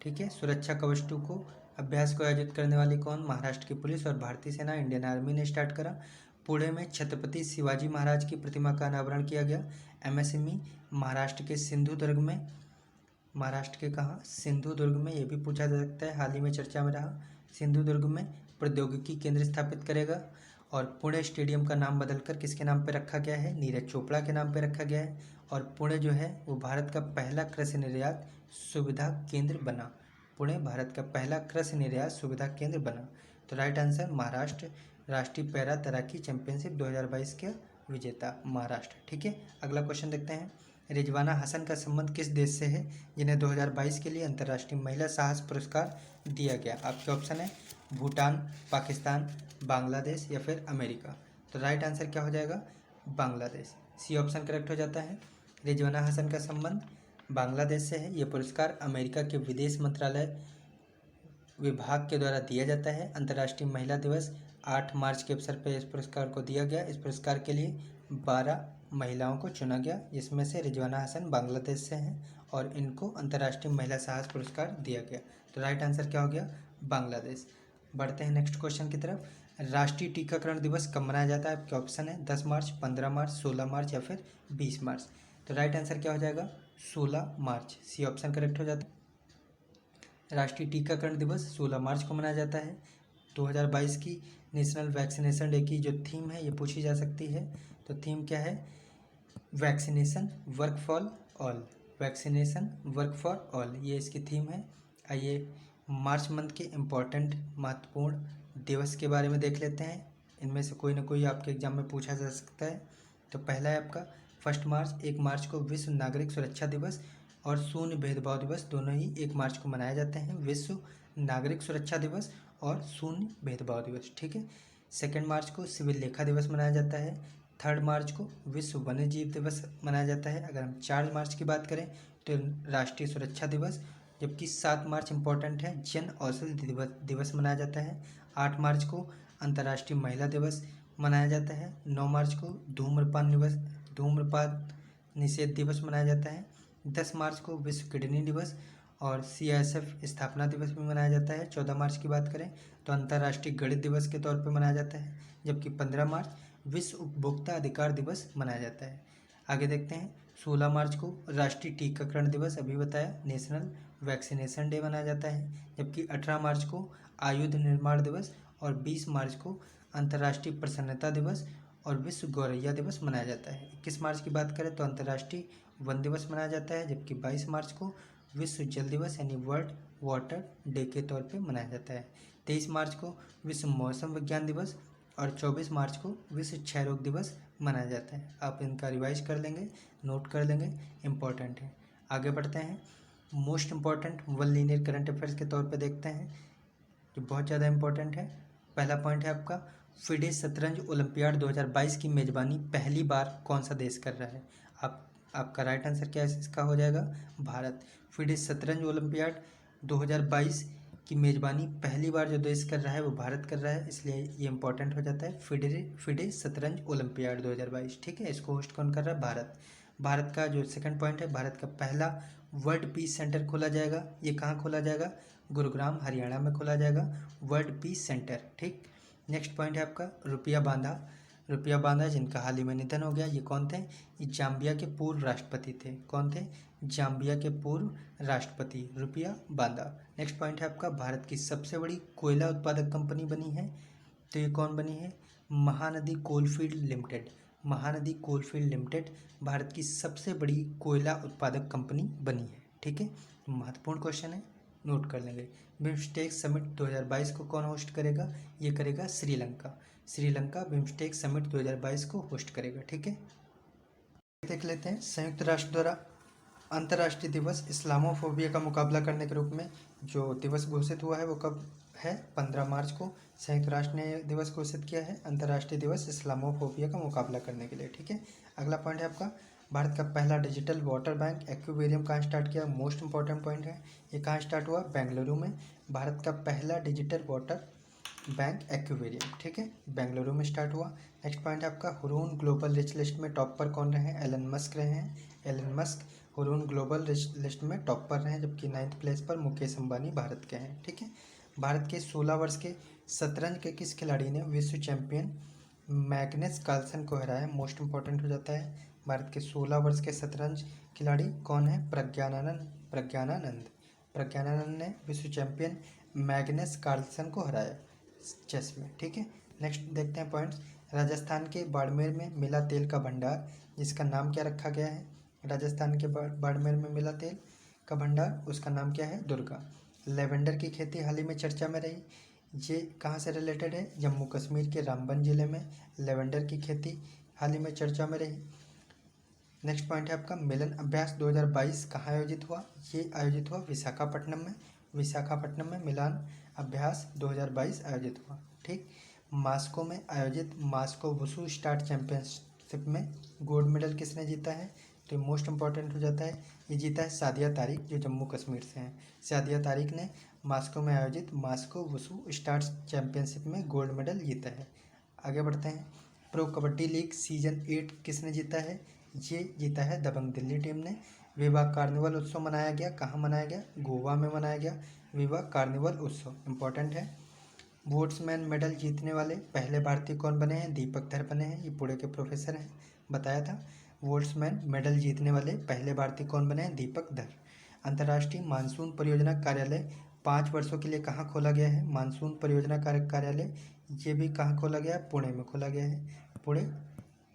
ठीक है, सुरक्षा कवच 2 को अभ्यास को आयोजित करने वाली कौन? महाराष्ट्र की पुलिस और भारतीय सेना, इंडियन आर्मी ने स्टार्ट करा। पुणे में छत्रपति शिवाजी महाराज की प्रतिमा का अनावरण किया गया। MSME महाराष्ट्र के सिंधुदुर्ग में, महाराष्ट्र के कहाँ? सिंधुदुर्ग में, ये भी पूछा जा सकता है, हाल ही में चर्चा में रहा। सिंधुदुर्ग में प्रौद्योगिकी केंद्र स्थापित करेगा। और पुणे स्टेडियम का नाम बदलकर किसके नाम पर रखा गया है? नीरज चोपड़ा के नाम पर रखा गया है। और पुणे जो है वो भारत का पहला कृषि निर्यात सुविधा केंद्र बना। पुणे भारत का पहला कृषि निर्यात सुविधा केंद्र बना। तो राइट आंसर महाराष्ट्र। राष्ट्रीय पैरा तैराकी चैंपियनशिप 2022 के विजेता महाराष्ट्र। ठीक है, अगला क्वेश्चन देखते हैं। रिजवाना हसन का संबंध किस देश से है जिन्हें 2022 के लिए अंतर्राष्ट्रीय महिला साहस पुरस्कार दिया गया? आपके ऑप्शन है भूटान, पाकिस्तान, बांग्लादेश या फिर अमेरिका। तो राइट आंसर क्या हो जाएगा? बांग्लादेश। C ऑप्शन करेक्ट हो जाता है। रिजवाना हसन का संबंध बांग्लादेश से है। ये पुरस्कार अमेरिका के विदेश मंत्रालय विभाग के द्वारा दिया जाता है। अंतर्राष्ट्रीय महिला दिवस 8 मार्च के अवसर पर इस पुरस्कार को दिया गया। इस पुरस्कार के लिए 12 महिलाओं को चुना गया, जिसमें से रिजवाना हसन बांग्लादेश से हैं और इनको अंतर्राष्ट्रीय महिला साहस पुरस्कार दिया गया। तो राइट आंसर क्या हो गया? बांग्लादेश। बढ़ते हैं नेक्स्ट क्वेश्चन की तरफ। राष्ट्रीय टीकाकरण दिवस कब मनाया जाता है? आपके ऑप्शन है 10 मार्च, 15 मार्च, 16 मार्च या फिर 20 मार्च। तो राइट आंसर क्या हो जाएगा? 16 मार्च। C ऑप्शन करेक्ट हो जाता है। राष्ट्रीय टीकाकरण दिवस 16 मार्च को मनाया जाता है। 2022 की नेशनल वैक्सीनेशन डे की जो थीम है ये पूछी जा सकती है। तो थीम क्या है? Vaccination work for all. Vaccination work for all, ये इसकी थीम है। आइए मार्च मंथ के इम्पोर्टेंट महत्वपूर्ण दिवस के बारे में देख लेते हैं। इनमें से कोई ना कोई आपके एग्जाम में पूछा जा सकता है। तो पहला है आपका 1 मार्च। 1 मार्च को विश्व नागरिक सुरक्षा दिवस और शून्य भेदभाव दिवस दोनों ही 1 मार्च को मनाए जाते हैं। विश्व नागरिक सुरक्षा दिवस और शून्य भेदभाव दिवस। ठीक है। 2 मार्च को सिविल लेखा दिवस मनाया जाता है। 3 मार्च को विश्व वन्य जीव दिवस मनाया जाता है। अगर हम 4 मार्च की बात करें तो राष्ट्रीय सुरक्षा दिवस, जबकि 7 मार्च इम्पोर्टेंट है, जन औषधि दिवस मनाया जाता है। 8 मार्च को अंतर्राष्ट्रीय महिला दिवस मनाया जाता है। 9 मार्च को धूम्रपान निषेध दिवस मनाया जाता है। 10 मार्च को विश्व किडनी दिवस और CISF स्थापना दिवस भी मनाया जाता है। 14 मार्च की बात करें तो अंतर्राष्ट्रीय गणित दिवस के तौर पर मनाया जाता है, जबकि 15 मार्च विश्व उपभोक्ता अधिकार दिवस मनाया जाता है। आगे देखते हैं। 16 मार्च को राष्ट्रीय टीकाकरण दिवस, अभी बताया, नेशनल वैक्सीनेशन डे मनाया जाता है, जबकि 18 मार्च को आयुध निर्माण दिवस और 20 मार्च को अंतर्राष्ट्रीय प्रसन्नता दिवस और विश्व गौरैया दिवस मनाया जाता है। 21 मार्च की बात करें तो अंतर्राष्ट्रीय वन दिवस मनाया जाता है, जबकि 22 मार्च को विश्व जल दिवस यानी वर्ल्ड वाटर डे के तौर पे मनाया जाता है। 23 मार्च को विश्व मौसम विज्ञान दिवस और 24 मार्च को विश्व क्षय रोग दिवस मनाया जाता है। आप इनका रिवाइज कर लेंगे, नोट कर लेंगे, इम्पॉर्टेंट है। आगे बढ़ते हैं। Most important one linear current affairs के तौर पे देखते हैं, जो बहुत ज़्यादा इम्पोर्टेंट है। पहला पॉइंट है आपका, फिडे शतरंज ओलंपियाड 2022 की मेज़बानी पहली बार कौन सा देश कर रहा है? आपका राइट आंसर क्या है? इसका हो जाएगा भारत। फिडे शतरंज ओलंपियाड 2022 कि मेज़बानी पहली बार जो देश कर रहा है वो भारत कर रहा है, इसलिए ये इंपॉर्टेंट हो जाता है। फिडे शतरंज ओलंपियाड 2022, ठीक है, इसको होस्ट कौन कर रहा है? भारत। भारत का जो सेकंड पॉइंट है, भारत का पहला वर्ल्ड पीस सेंटर खोला जाएगा। ये कहाँ खोला जाएगा? गुरुग्राम हरियाणा में खोला जाएगा वर्ल्ड पीस सेंटर, ठीक। नेक्स्ट पॉइंट है आपका रुपया बांधा। रुपया बांधा जिनका हाल ही में निधन हो गया, ये कौन थे? ये जाम्बिया के पूर्व राष्ट्रपति थे। कौन थे? जाम्बिया के पूर्व राष्ट्रपति रुपया बांधा। नेक्स्ट पॉइंट है आपका भारत की सबसे बड़ी कोयला उत्पादक कंपनी बनी है, तो ये कौन बनी है? Mahanadi coalfield limited. Mahanadi coalfield limited Bharat की सबसे बड़ी कोयला उत्पादक कंपनी बनी है, ठीक है। महत्वपूर्ण क्वेश्चन है, नोट कर लेंगे। बिम्स्टेक समिट 2022 को कौन होस्ट करेगा? ये करेगा श्रीलंका। श्रीलंका बिम्स्टेक समिट 2022 को होस्ट करेगा, ठीक है। देख लेते हैं, संयुक्त राष्ट्र द्वारा अंतर्राष्ट्रीय दिवस इस्लामोफोबिया का मुकाबला करने के रूप में जो दिवस घोषित हुआ है वो कब है? 15 मार्च को संयुक्त राष्ट्र ने दिवस घोषित किया है, अंतर्राष्ट्रीय दिवस इस्लामोफोबिया का मुकाबला करने के लिए, ठीक है। अगला पॉइंट है आपका भारत का पहला डिजिटल वाटर बैंक एक्वेरियम कहाँ स्टार्ट किया? मोस्ट इंपॉर्टेंट पॉइंट है, ये कहाँ स्टार्ट हुआ? बेंगलुरु में। भारत का पहला डिजिटल वाटर बैंक एक्वेरियम, ठीक है, बेंगलुरु में स्टार्ट हुआ। नेक्स्ट पॉइंट है आपका हुरून ग्लोबल रिच लिस्ट में टॉप पर कौन रहे हैं? एलन मस्क रहे हैं। Elon Musk Hurun global rich list में टॉप पर रहे हैं, जबकि 9th प्लेस पर मुकेश अंबानी भारत के हैं, ठीक है। भारत के 16 वर्ष के शतरंज के किस खिलाड़ी ने विश्व चैंपियन मैग्नस कार्लसन को हराया? मोस्ट इंपॉर्टेंट हो जाता है। भारत के 16 वर्ष के शतरंज खिलाड़ी कौन है? प्रज्ञानानंद ने विश्व चैंपियन मैग्नस कार्लसन को हराया चेस में, ठीक है। नेक्स्ट देखते हैं पॉइंट्स। राजस्थान के बाड़मेर में मिला तेल का भंडार, जिसका नाम क्या रखा गया है? राजस्थान के बाड़मेर में मिला तेल का भंडार, उसका नाम क्या है? दुर्गा। लेवेंडर की खेती हाल ही में चर्चा में रही, ये कहाँ से रिलेटेड है? जम्मू कश्मीर के रामबन जिले में लेवेंडर की खेती हाल ही में चर्चा में रही। नेक्स्ट पॉइंट है आपका मिलन अभ्यास 2022 कहाँ आयोजित हुआ? ये आयोजित हुआ विशाखापट्टनम में। विशाखापट्टनम में मिलान अभ्यास 2022 आयोजित हुआ, ठीक। मास्को में आयोजित मास्को वुशु स्टार चैंपियनशिप में गोल्ड मेडल किसने जीता है? तो मोस्ट इंपॉर्टेंट हो जाता है, ये जीता है सादिया तारिक, जो जम्मू कश्मीर से हैं। सादिया तारिक ने मास्को में आयोजित मास्को वुशु स्टार चैंपियनशिप में गोल्ड मेडल जीता है। आगे बढ़ते हैं। प्रो कबड्डी लीग सीजन 8 किसने जीता है? ये जीता है दबंग दिल्ली टीम ने। विवाह कार्निवल उत्सव मनाया गया, कहाँ मनाया गया? गोवा में मनाया गया विवाह कार्निवल उत्सव, इंपॉर्टेंट है। वोट्समैन मेडल जीतने वाले पहले भारतीय कौन बने हैं? दीपक धर बने हैं, ये पुणे के प्रोफेसर हैं, बताया था। वोट्समैन मेडल जीतने वाले पहले भारतीय कौन बने हैं? दीपक धर। अंतर्राष्ट्रीय मानसून परियोजना कार्यालय 5 वर्षों के लिए कहाँ खोला गया है? मानसून परियोजना कार्यालय ये भी कहाँ खोला गया है? पुणे में खोला गया है। पुणे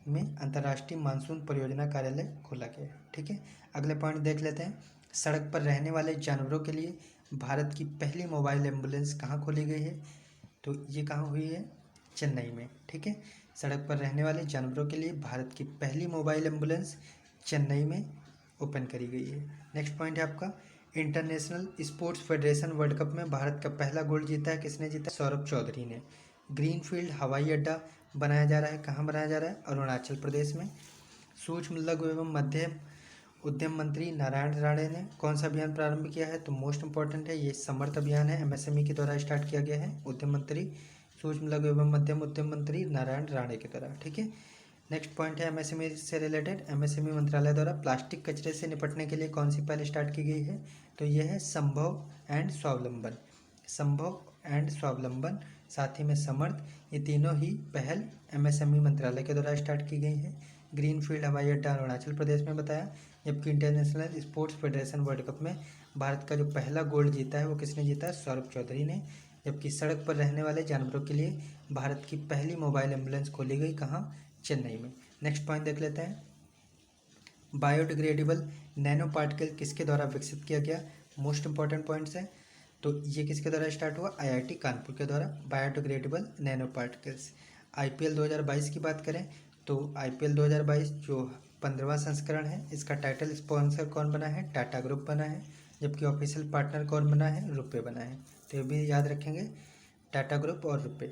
में अंतर्राष्ट्रीय मानसून परियोजना कार्यालय खोला गया है, ठीक है। अगले पॉइंट देख लेते हैं। सड़क पर रहने वाले जानवरों के लिए भारत की पहली मोबाइल एम्बुलेंस कहाँ खोली गई है? तो ये कहाँ हुई है? चेन्नई में, ठीक है। सड़क पर रहने वाले जानवरों के लिए भारत की पहली मोबाइल एम्बुलेंस चेन्नई में ओपन करी गई है। नेक्स्ट पॉइंट है आपका international sports federation world cup में भारत का पहला गोल्ड जीता है, किसने जीता? सौरभ चौधरी ने। ग्रीनफील्ड हवाई अड्डा बनाया जा रहा है, कहाँ बनाया जा रहा है? अरुणाचल प्रदेश में। सूक्ष्म लघु एवं मध्यम उद्यम मंत्री नारायण राणे ने कौन सा अभियान प्रारंभ किया है? तो मोस्ट इंपॉर्टेंट है, ये समर्थ अभियान है, एमएसएमई के द्वारा स्टार्ट किया गया है। उद्यम मंत्री सूक्ष्म लघु एवं मध्यम उद्यम मंत्री नारायण राणे के द्वारा, ठीक है। नेक्स्ट पॉइंट है एमएसएमई से रिलेटेड। एमएसएमई मंत्रालय द्वारा प्लास्टिक कचरे से निपटने के लिए कौन सी पहल स्टार्ट की गई है? तो यह है संभव एंड स्वावलंबन। संभव एंड स्वावलंबन, साथ ही में समर्थ, ये तीनों ही पहल एमएसएमई मंत्रालय के द्वारा स्टार्ट की गई है। ग्रीनफील्ड हवाई अड्डा अरुणाचल प्रदेश में बताया, जबकि international sports federation world cup में भारत का जो पहला गोल्ड जीता है वो किसने जीता है? सौरभ चौधरी ने। जबकि सड़क पर रहने वाले जानवरों के लिए भारत की पहली मोबाइल एम्बुलेंस खोली गई, कहाँ? चेन्नई में। नेक्स्ट पॉइंट देख लेते हैं। बायोडिग्रेडेबल नैनो पार्टिकल किसके द्वारा विकसित किया गया? मोस्ट इंपॉर्टेंट पॉइंट्स हैं, तो ये किसके द्वारा स्टार्ट हुआ? आईआईटी कानपुर के द्वारा बायोडिग्रेडेबल नैनो पार्टिकल्स। आईपीएल 2022 की बात करें तो आईपीएल 2022 जो 15वां संस्करण है, इसका टाइटल स्पॉन्सर कौन बना है? टाटा ग्रुप बना है, जबकि ऑफिशियल पार्टनर कौन बना है? रुपे बना है, तो ये भी याद रखेंगे, टाटा ग्रुप और रुपे।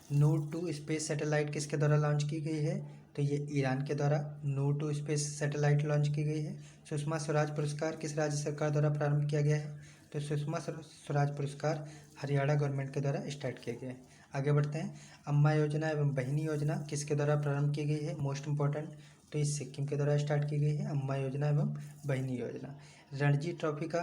नूर 2 स्पेस सैटेलाइट किसके द्वारा लॉन्च की गई है? तो ये ईरान के द्वारा नूर 2 स्पेस सैटेलाइट लॉन्च की गई है। सुषमा स्वराज पुरस्कार किस राज्य सरकार द्वारा प्रारंभ किया गया है? तो सुषमा स्वराज पुरस्कार हरियाणा गवर्नमेंट के द्वारा स्टार्ट किए गए हैं। आगे बढ़ते हैं। अम्मा योजना एवं बहिनी योजना किसके द्वारा प्रारंभ की गई है, मोस्ट इंपॉर्टेंट, तो इस सिक्किम के द्वारा स्टार्ट की गई है अम्मा योजना एवं बहिनी योजना। रणजी ट्रॉफी का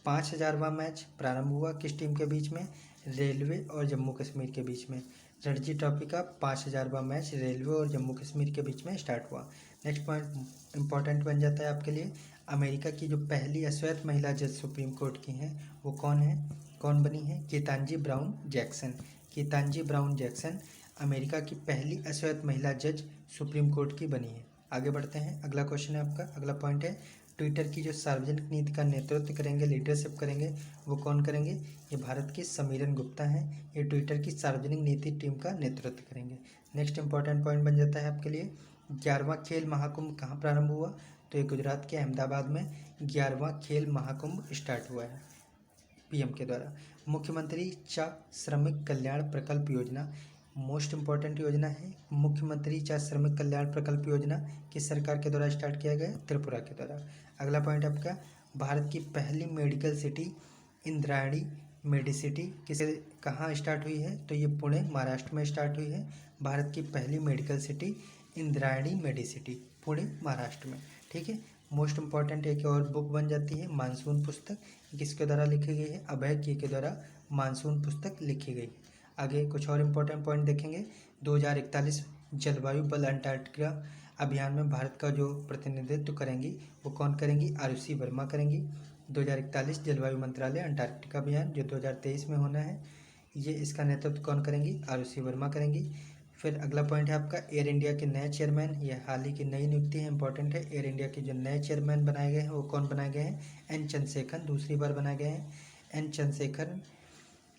5000वां मैच प्रारंभ हुआ किस टीम के बीच में, रेलवे और जम्मू कश्मीर के बीच में। रणजी ट्रॉफी का 5000वां मैच रेलवे और जम्मू कश्मीर के बीच में स्टार्ट हुआ। नेक्स्ट पॉइंट इंपॉर्टेंट बन जाता है आपके लिए। अमेरिका की जो पहली अश्वेत महिला जज सुप्रीम कोर्ट की हैं वो कौन है, कौन बनी है, Ketanji Brown Jackson. Ketanji Brown Jackson America की पहली अश्वेत महिला जज सुप्रीम कोर्ट की बनी है। आगे बढ़ते हैं। अगला क्वेश्चन है आपका, अगला पॉइंट है ट्विटर की जो सार्वजनिक नीति का नेतृत्व करेंगे, लीडरशिप करेंगे, वो कौन करेंगे, ये भारत के समीरन गुप्ता हैं। ये ट्विटर की सार्वजनिक नीति टीम का नेतृत्व करेंगे। नेक्स्ट इंपॉर्टेंट पॉइंट बन जाता है आपके लिए 11वां खेल महाकुंभ कहाँ प्रारंभ हुआ, तो ये गुजरात के अहमदाबाद में 11वां खेल महाकुंभ स्टार्ट हुआ है पीएम के द्वारा। मुख्यमंत्री चा श्रमिक कल्याण प्रकल्प योजना मोस्ट इम्पॉर्टेंट योजना है। मुख्यमंत्री चा श्रमिक कल्याण प्रकल्प योजना किस सरकार के द्वारा स्टार्ट किया गया, त्रिपुरा के द्वारा। अगला पॉइंट आपका, भारत की पहली मेडिकल सिटी इंद्रायणी मेडिसिटी किसे कहाँ स्टार्ट हुई है, तो ये पुणे महाराष्ट्र में स्टार्ट हुई है। भारत की पहली मेडिकल सिटी इंद्रायणी मेडिसिटी पुणे महाराष्ट्र में, ठीक है। मोस्ट इम्पॉर्टेंट एक और बुक बन जाती है मानसून पुस्तक, किसके द्वारा लिखी गई है, अभय की के द्वारा मानसून पुस्तक लिखी गई है। आगे कुछ और इम्पोर्टेंट पॉइंट देखेंगे। 2041 जलवायु बल अंटार्कटिका अभियान में भारत का जो प्रतिनिधित्व करेंगी वो कौन करेंगी, आरुषि वर्मा करेंगी। 2041 जलवायु मंत्रालय अंटार्कटिका अभियान जो 2023 में होना है, ये इसका नेतृत्व कौन करेंगी, आरुषि वर्मा करेंगी। फिर अगला पॉइंट है आपका एयर इंडिया के नए चेयरमैन, ये हाल ही की नई नियुक्ति है, इंपॉर्टेंट है। एयर इंडिया के जो नए चेयरमैन बनाए गए हैं वो कौन बनाए गए हैं, एन चंद्रशेखर, दूसरी बार बनाए गए हैं एन चंद्रशेखर।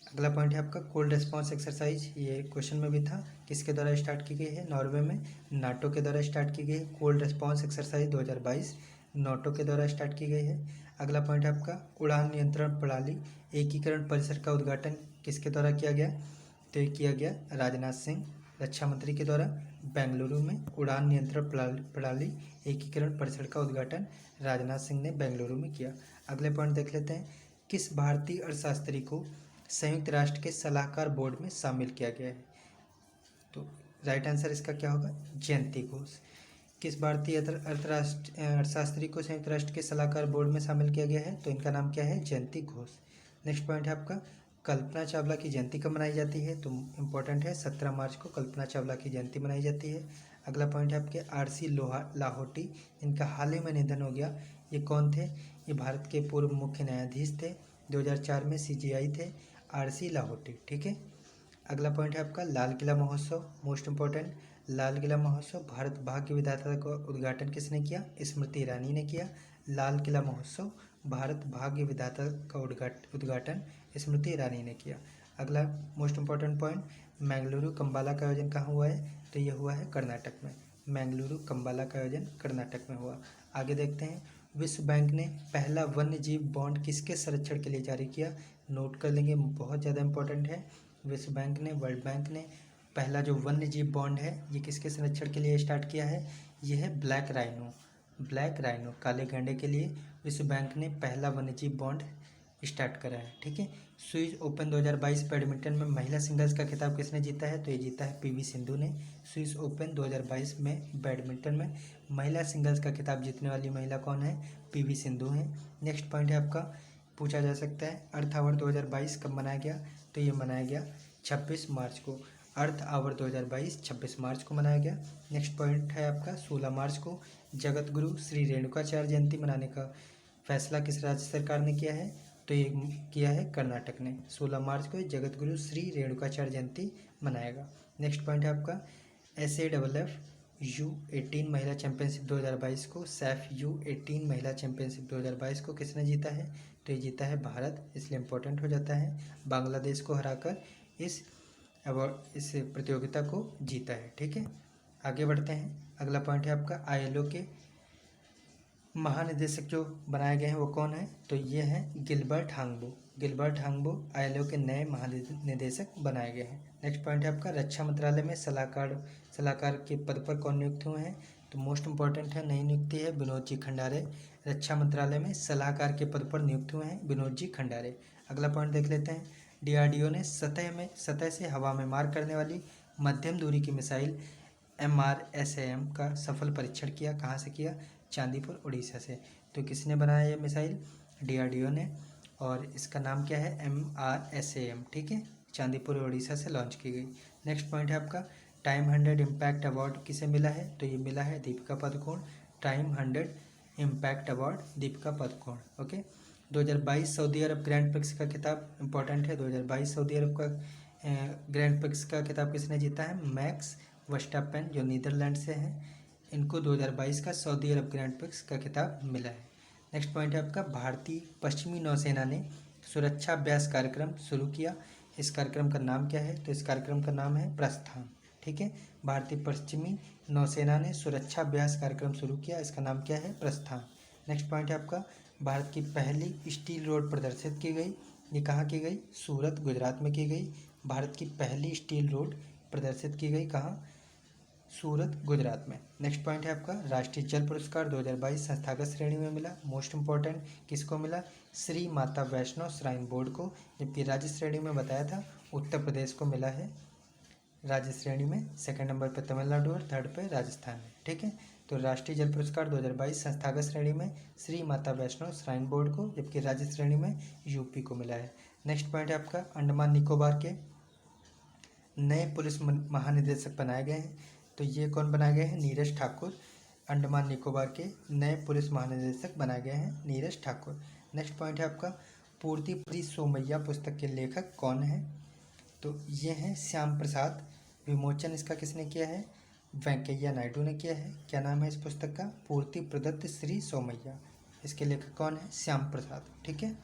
अगला पॉइंट है आपका कोल्ड रिस्पॉन्स एक्सरसाइज, ये क्वेश्चन में भी था, किसके द्वारा स्टार्ट की गई है, नॉर्वे में नाटो के द्वारा स्टार्ट की गई है। कोल्ड रिस्पॉन्स एक्सरसाइज 2022 नाटो के द्वारा स्टार्ट की गई है। अगला पॉइंट है आपका उड़ान नियंत्रण प्रणाली एकीकरण परिसर का उद्घाटन किसके द्वारा किया गया, तो ये किया गया राजनाथ सिंह रक्षा मंत्री के द्वारा। बेंगलुरु में उड़ान नियंत्रण प्रणाली एकीकरण परिसर का उद्घाटन राजनाथ सिंह ने बेंगलुरु में किया। अगले पॉइंट देख लेते हैं, किस भारतीय अर्थशास्त्री को संयुक्त राष्ट्र के सलाहकार बोर्ड में शामिल किया गया है, तो राइट आंसर इसका क्या होगा, जयंती घोष। किस भारतीय अर्थशास्त्री को संयुक्त राष्ट्र के सलाहकार बोर्ड में शामिल किया गया है, तो इनका नाम क्या है, जयंती घोष। नेक्स्ट पॉइंट है आपका कल्पना चावला की जयंती कब मनाई जाती है, तो इम्पोर्टेंट है 17 मार्च को कल्पना चावला की जयंती मनाई जाती है। अगला पॉइंट है आपके आरसी लाहोटी, इनका हाल ही में निधन हो गया, ये कौन थे, ये भारत के पूर्व मुख्य न्यायाधीश थे, 2004 में सीजीआई थे, आरसी लाहोटी, ठीक है। अगला पॉइंट है आपका लाल किला महोत्सव, मोस्ट इम्पोर्टेंट। लाल किला महोत्सव भारत भाग्य विधाता का उद्घाटन किसने किया, स्मृति ईरानी ने किया। लाल किला महोत्सव भारत भाग्य विधाता का उद्घाटन स्मृति ईरानी ने किया। अगला most important point, Mangaluru Kambala का आयोजन कहाँ हुआ है, तो ये हुआ है कर्नाटक में। मैंगलुरु कंबाला का आयोजन कर्नाटक में हुआ। आगे देखते हैं, विश्व बैंक ने पहला वन्य जीव बॉन्ड किसके संरक्षण के लिए जारी किया, नोट कर लेंगे, बहुत ज़्यादा इंपॉर्टेंट है। विश्व बैंक ने, वर्ल्ड बैंक ने पहला जो वन्य जीव बॉन्ड है ये किसके संरक्षण के लिए स्टार्ट किया है, ये है ब्लैक राइनो काले गैंडे के लिए विश्व बैंक ने पहला वन्य जीव बॉन्ड स्टार्ट करा है, ठीक है। स्विस ओपन 2022 बैडमिंटन में महिला सिंगल्स का खिताब किसने जीता है, तो ये जीता है पीवी सिंधु ने। स्विस ओपन 2022 में बैडमिंटन में महिला सिंगल्स का खिताब जीतने वाली महिला कौन है, पीवी सिंधु है। नेक्स्ट पॉइंट है आपका, पूछा जा सकता है अर्थ आवर 2022 कब मनाया गया, तो ये मनाया गया 26 मार्च को। अर्थ आवर 2022 26 मार्च को मनाया गया। नेक्स्ट पॉइंट है आपका 16 मार्च को जगत गुरु श्री रेणुकाचार्य जयंती मनाने का फैसला किस राज्य सरकार ने किया है, तो ये किया है कर्नाटक ने। 16 मार्च को जगत गुरु श्री रेणुकाचार्य जयंती मनाएगा। नेक्स्ट पॉइंट है आपका SAFF U18 महिला चैंपियनशिप 2022 को, सैफ U18 महिला चैंपियनशिप 2022 को किसने जीता है, तो ये जीता है भारत, इसलिए इम्पोर्टेंट हो जाता है। बांग्लादेश को हराकर इस प्रतियोगिता को जीता है, ठीक है। आगे बढ़ते हैं। अगला पॉइंट है आपका ILO के महानिदेशक जो बनाए गए हैं वो कौन है, तो ये हैं गिलबर्ट हांगबो ILO के नए महानिदेशक बनाए गए हैं। नेक्स्ट पॉइंट है आपका रक्षा मंत्रालय में सलाहकार के पद पर कौन नियुक्त हुए हैं, तो मोस्ट इंपॉर्टेंट है नई नियुक्ति है विनोद जी खंडारे, रक्षा मंत्रालय में सलाहकार के पद पर नियुक्त हुए हैं विनोद जी खंडारे। अगला पॉइंट देख लेते हैं, डीआरडीओ ने सतह से हवा में मार करने वाली मध्यम दूरी की मिसाइल MRSAM का सफल परीक्षण किया। कहाँ से किया? चांदीपुर उड़ीसा से। तो किसने बनाया ये मिसाइल? डीआरडीओ ने। और इसका नाम क्या है? MRSAM। ठीक है, चांदीपुर उड़ीसा से लॉन्च की गई। नेक्स्ट पॉइंट है आपका, टाइम 100 इम्पैक्ट अवार्ड किसे मिला है? तो ये मिला है Deepika Padukone. Time 100 impact award Deepika Padukone. Okay. 2022 Saudi Arabia Grand Prix का खिताब इंपॉर्टेंट है। 2022 सऊदी अरब का ग्रैंड प्रिक्स का खिताब किसने जीता है? मैक्स वर्स्टैपेन, जो नीदरलैंड से हैं। इनको 2022 का सऊदी अरब ग्रैंड प्रिक्स का खिताब मिला है। नेक्स्ट पॉइंट है आपका, भारतीय पश्चिमी नौसेना ने सुरक्षा अभ्यास कार्यक्रम शुरू किया। इस कार्यक्रम का नाम क्या है? तो इस कार्यक्रम का नाम है प्रस्थान। ठीक है, भारतीय पश्चिमी नौसेना ने सुरक्षा अभ्यास कार्यक्रम शुरू किया। इसका नाम क्या है? प्रस्थान। नेक्स्ट पॉइंट है आपका, भारत की पहली स्टील रोड प्रदर्शित की गई। ये कहाँ की गई? सूरत, गुजरात में की गई। भारत की पहली स्टील रोड प्रदर्शित की गई कहाँ? सूरत, गुजरात में। नेक्स्ट पॉइंट है आपका, राष्ट्रीय जल पुरस्कार 2022 संस्थागत श्रेणी में मिला। मोस्ट इंपॉर्टेंट किसको मिला? श्री माता वैष्णो श्राइन बोर्ड को। जबकि राज्य श्रेणी में बताया था उत्तर प्रदेश को मिला है राज्य श्रेणी में। सेकंड नंबर पर तमिलनाडु और थर्ड पे राजस्थान है। ठीक है, तो राष्ट्रीय जल पुरस्कार 2022 संस्थागत श्रेणी में श्री माता वैष्णो श्राइन बोर्ड को, जबकि राज्य श्रेणी में यूपी को मिला है। नेक्स्ट पॉइंट है आपका, अंडमान निकोबार के नए पुलिस महानिदेशक बनाए गए हैं। तो ये कौन बनाए गए हैं? नीरज ठाकुर। अंडमान निकोबार के नए पुलिस महानिदेशक बनाए गए हैं नीरज ठाकुर। नेक्स्ट पॉइंट है आपका, पूर्ति सोमैया पुस्तक के लेखक कौन है? तो ये हैं श्याम प्रसाद। विमोचन इसका किसने किया है? वेंकैया नायडू ने किया है। क्या नाम है इस पुस्तक का? पूर्ति प्रदत्त श्री सोमैया। इसके लेखक कौन है? श्याम प्रसाद। ठीक है,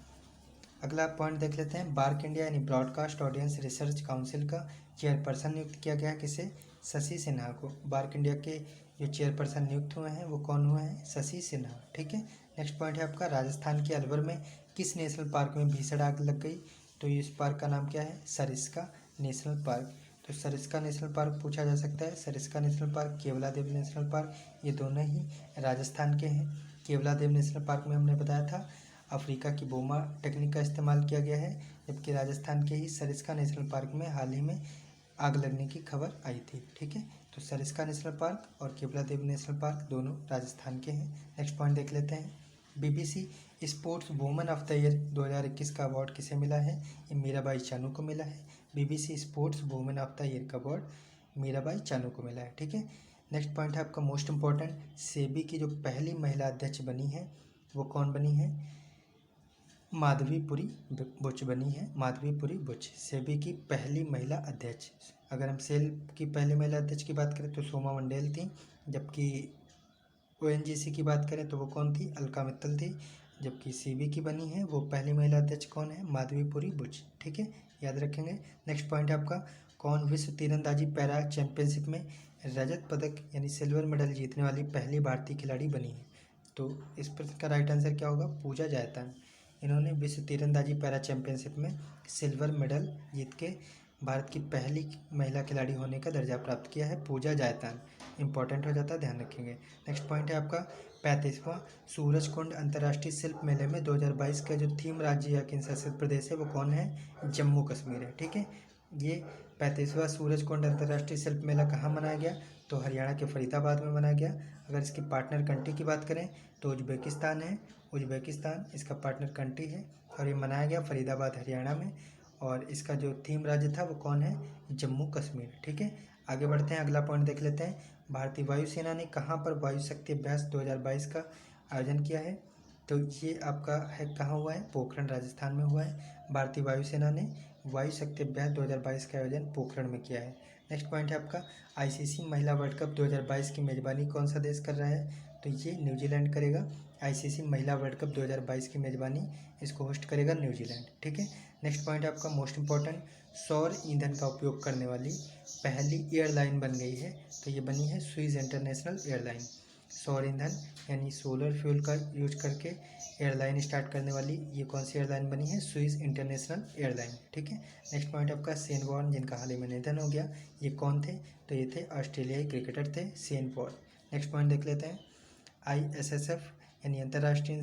अगला पॉइंट देख लेते हैं, बार्क इंडिया यानी ब्रॉडकास्ट ऑडियंस रिसर्च काउंसिल का चेयरपर्सन नियुक्त किया गया है किसे? शशि सिन्हा को। बार्क इंडिया के जो चेयरपर्सन नियुक्त हुए हैं वो कौन हुए हैं? शशि सिन्हा। ठीक है, नेक्स्ट पॉइंट है आपका, राजस्थान के अलवर में किस नेशनल पार्क में भीषण आग लग गई? तो इस पार्क का नाम क्या है? Sariska national park. तो सरिस्का नेशनल पार्क पूछा जा सकता है। Sariska national park, Keoladeo national park, ये दोनों ही राजस्थान के हैं। केवलादेव नेशनल पार्क में हमने बताया था अफ्रीका की बोमा टेक्निक का इस्तेमाल किया गया है, जबकि राजस्थान के ही सरिस्का नेशनल पार्क में हाल ही में आग लगने की खबर आई थी। ठीक है, तो सरिस्का नेशनल पार्क और केवलादेव नेशनल पार्क दोनों राजस्थान के हैं। नेक्स्ट पॉइंट देख लेते हैं, BBC sports women of the year 2021 का अवार्ड किसे मिला है? ये मीराबाई चानू को मिला है। BBC sports women of the year का अवार्ड मीराबाई चानू को मिला है। ठीक है, नेक्स्ट पॉइंट है आपका मोस्ट इंपॉर्टेंट, सेबी की जो पहली महिला अध्यक्ष बनी है वो कौन बनी है? माधवीपुरी बुच बनी है। माधवीपुरी बुच सेबी की पहली महिला अध्यक्ष। अगर हम सेल की पहली महिला अध्यक्ष की बात करें तो सोमा मंडेल थी, जबकि ONGC की बात करें तो वो कौन थी? अलका मित्तल थी। जबकि सेबी की बनी है वो पहली महिला अध्यक्ष कौन है? माधवीपुरी बुच। ठीक है, याद रखेंगे। नेक्स्ट पॉइंट है आपका, कौन विश्व तीरंदाजी पैरा चैंपियनशिप में रजत पदक यानी सिल्वर मेडल जीतने वाली पहली भारतीय खिलाड़ी बनी है? तो इस प्रश्न का राइट आंसर क्या होगा? पूजा जायतन। इन्होंने विश्व तीरंदाजी पैरा चैंपियनशिप में सिल्वर मेडल जीत के भारत की पहली महिला खिलाड़ी होने का दर्जा प्राप्त किया है। पूजा जायतन इंपॉर्टेंट हो जाता है, ध्यान रखेंगे। नेक्स्ट पॉइंट है आपका, 35वां सूरजकुंड अंतर्राष्ट्रीय शिल्प मेले में 2022 का जो थीम राज्य या केंद्र शासित प्रदेश है वो कौन है? जम्मू कश्मीर है। ठीक है, ये 35वां सूरजकुंड अंतर्राष्ट्रीय शिल्प मेला कहाँ मनाया गया? तो हरियाणा के फरीदाबाद में मनाया गया। अगर इसकी पार्टनर कंट्री की बात करें तो उज्बेकिस्तान है। उज्बेकिस्तान इसका पार्टनर कंट्री है और ये मनाया गया फरीदाबाद हरियाणा में। और इसका जो थीम राज्य था वो कौन है? जम्मू कश्मीर। ठीक है, आगे बढ़ते हैं, अगला पॉइंट देख लेते हैं, भारतीय वायुसेना ने कहाँ पर वायु शक्ति अभ्यास 2022 का आयोजन किया है? तो ये आपका है कहाँ हुआ है? पोखरण राजस्थान में हुआ है। भारतीय वायुसेना ने वायु शक्ति अभ्यास 2022 का आयोजन पोखरण में किया है। नेक्स्ट पॉइंट है आपका, ICC महिला वर्ल्ड कप 2022 की मेजबानी कौन सा देश कर रहा है? तो ये न्यूजीलैंड करेगा। ICC महिला वर्ल्ड कप 2022 की मेजबानी इसको होस्ट करेगा न्यूजीलैंड। ठीक है, नेक्स्ट पॉइंट है आपका मोस्ट इंपॉर्टेंट, सौर ईंधन का उपयोग करने वाली पहली एयरलाइन बन गई है। तो ये बनी है स्विस इंटरनेशनल एयरलाइन। सौर ईंधन यानी सोलर फ्यूल का यूज करके एयरलाइन स्टार्ट करने वाली ये कौन सी एयरलाइन बनी है? Swiss international airline. ठीक है, नेक्स्ट पॉइंट आपका, शेन वॉर्न जिनका हाल ही में निधन हो गया, ये कौन थे? तो ये थे ऑस्ट्रेलियाई क्रिकेटर थे शेन वॉर्न। नेक्स्ट पॉइंट देख लेते हैं, ISSF यानी अंतर्राष्ट्रीय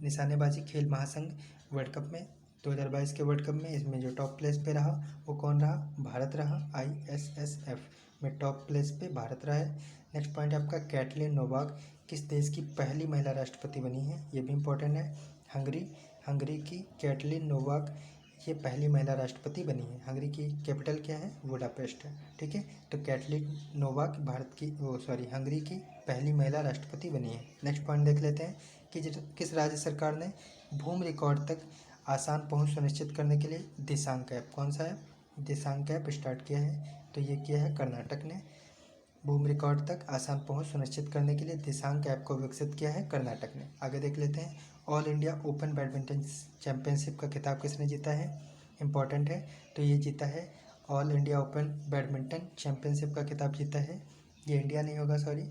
निशानेबाजी खेल महासंघ वर्ल्ड कप में 2022 के वर्ल्ड कप में इसमें जो टॉप प्लेस पे रहा वो कौन रहा? भारत रहा। ISSF में टॉप प्लेस पे भारत रहा है। नेक्स्ट पॉइंट है आपका कैटलिन नोवाक किस देश की पहली महिला राष्ट्रपति बनी है? ये भी इंपॉर्टेंट है। हंगरी की कैटलिन नोवाक ये पहली महिला राष्ट्रपति बनी है। हंगरी की कैपिटल क्या है? बुडापेस्ट है। ठीक है, तो कैटलिन नोवाक हंगरी की पहली महिला राष्ट्रपति बनी है। नेक्स्ट पॉइंट देख लेते हैं कि किस राज्य सरकार ने भूमि रिकॉर्ड तक आसान पहुंच सुनिश्चित करने के लिए दिशांक ऐप, कौन सा है दिशांक ऐप स्टार्ट किया है? तो ये किया है कर्नाटक ने। भूमि रिकॉर्ड तक आसान पहुंच सुनिश्चित करने के लिए दिशांक ऐप को विकसित किया है कर्नाटक ने। आगे देख लेते हैं all India open badminton championship का खिताब किसने जीता है? इंपॉर्टेंट है, तो ये जीता है all India open badminton championship का खिताब जीता है। ये इंडिया नहीं होगा, सॉरी,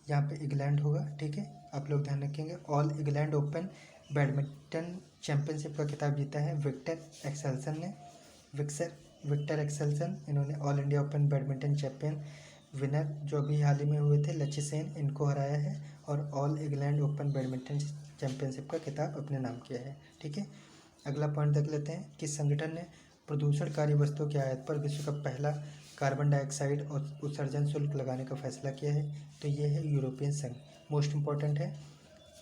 यहाँ पे इंग्लैंड होगा। ठीक है, आप लोग ध्यान रखेंगे। All England open badminton championship का खिताब जीता है विक्टर एक्सेल्सन इन्होंने all India open badminton champion winner जो अभी हाल ही में हुए थे लक्ष्य सेन, इनको हराया है और all England open badminton championship का खिताब अपने नाम किया है। ठीक है, अगला पॉइंट देख लेते हैं किस संगठन ने प्रदूषणकारी वस्तुओं के आयात पर विश्व का पहला कार्बन डाइऑक्साइड और उत्सर्जन शुल्क लगाने का फैसला किया है? तो ये है यूरोपियन संघ। मोस्ट इम्पॉर्टेंट है,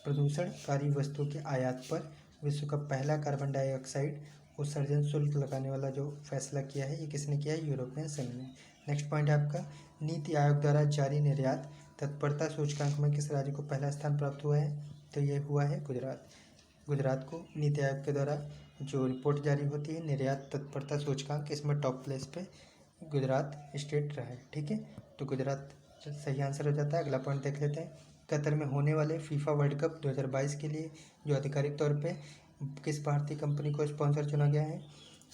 प्रदूषणकारी वस्तुओं के आयात पर विश्व का पहला कार्बन डाइऑक्साइड उत्सर्जन शुल्क लगाने वाला जो फैसला किया है ये किसने किया है? यूरोपियन संघ ने। नेक्स्ट पॉइंट है आपका नीति आयोग द्वारा जारी निर्यात तत्परता सूचकांक में किस राज्य को पहला स्थान प्राप्त हुआ है? तो ये हुआ है गुजरात को नीति आयोग के द्वारा जो रिपोर्ट जारी होती है निर्यात तत्परता सूचकांक, इसमें टॉप प्लेस पे गुजरात स्टेट रहा है। ठीक है, तो गुजरात सही आंसर हो जाता है। अगला पॉइंट देख लेते हैं कतर में होने वाले फीफा वर्ल्ड कप 2022 के लिए जो आधिकारिक तौर पे किस भारतीय कंपनी को स्पॉन्सर चुना गया है?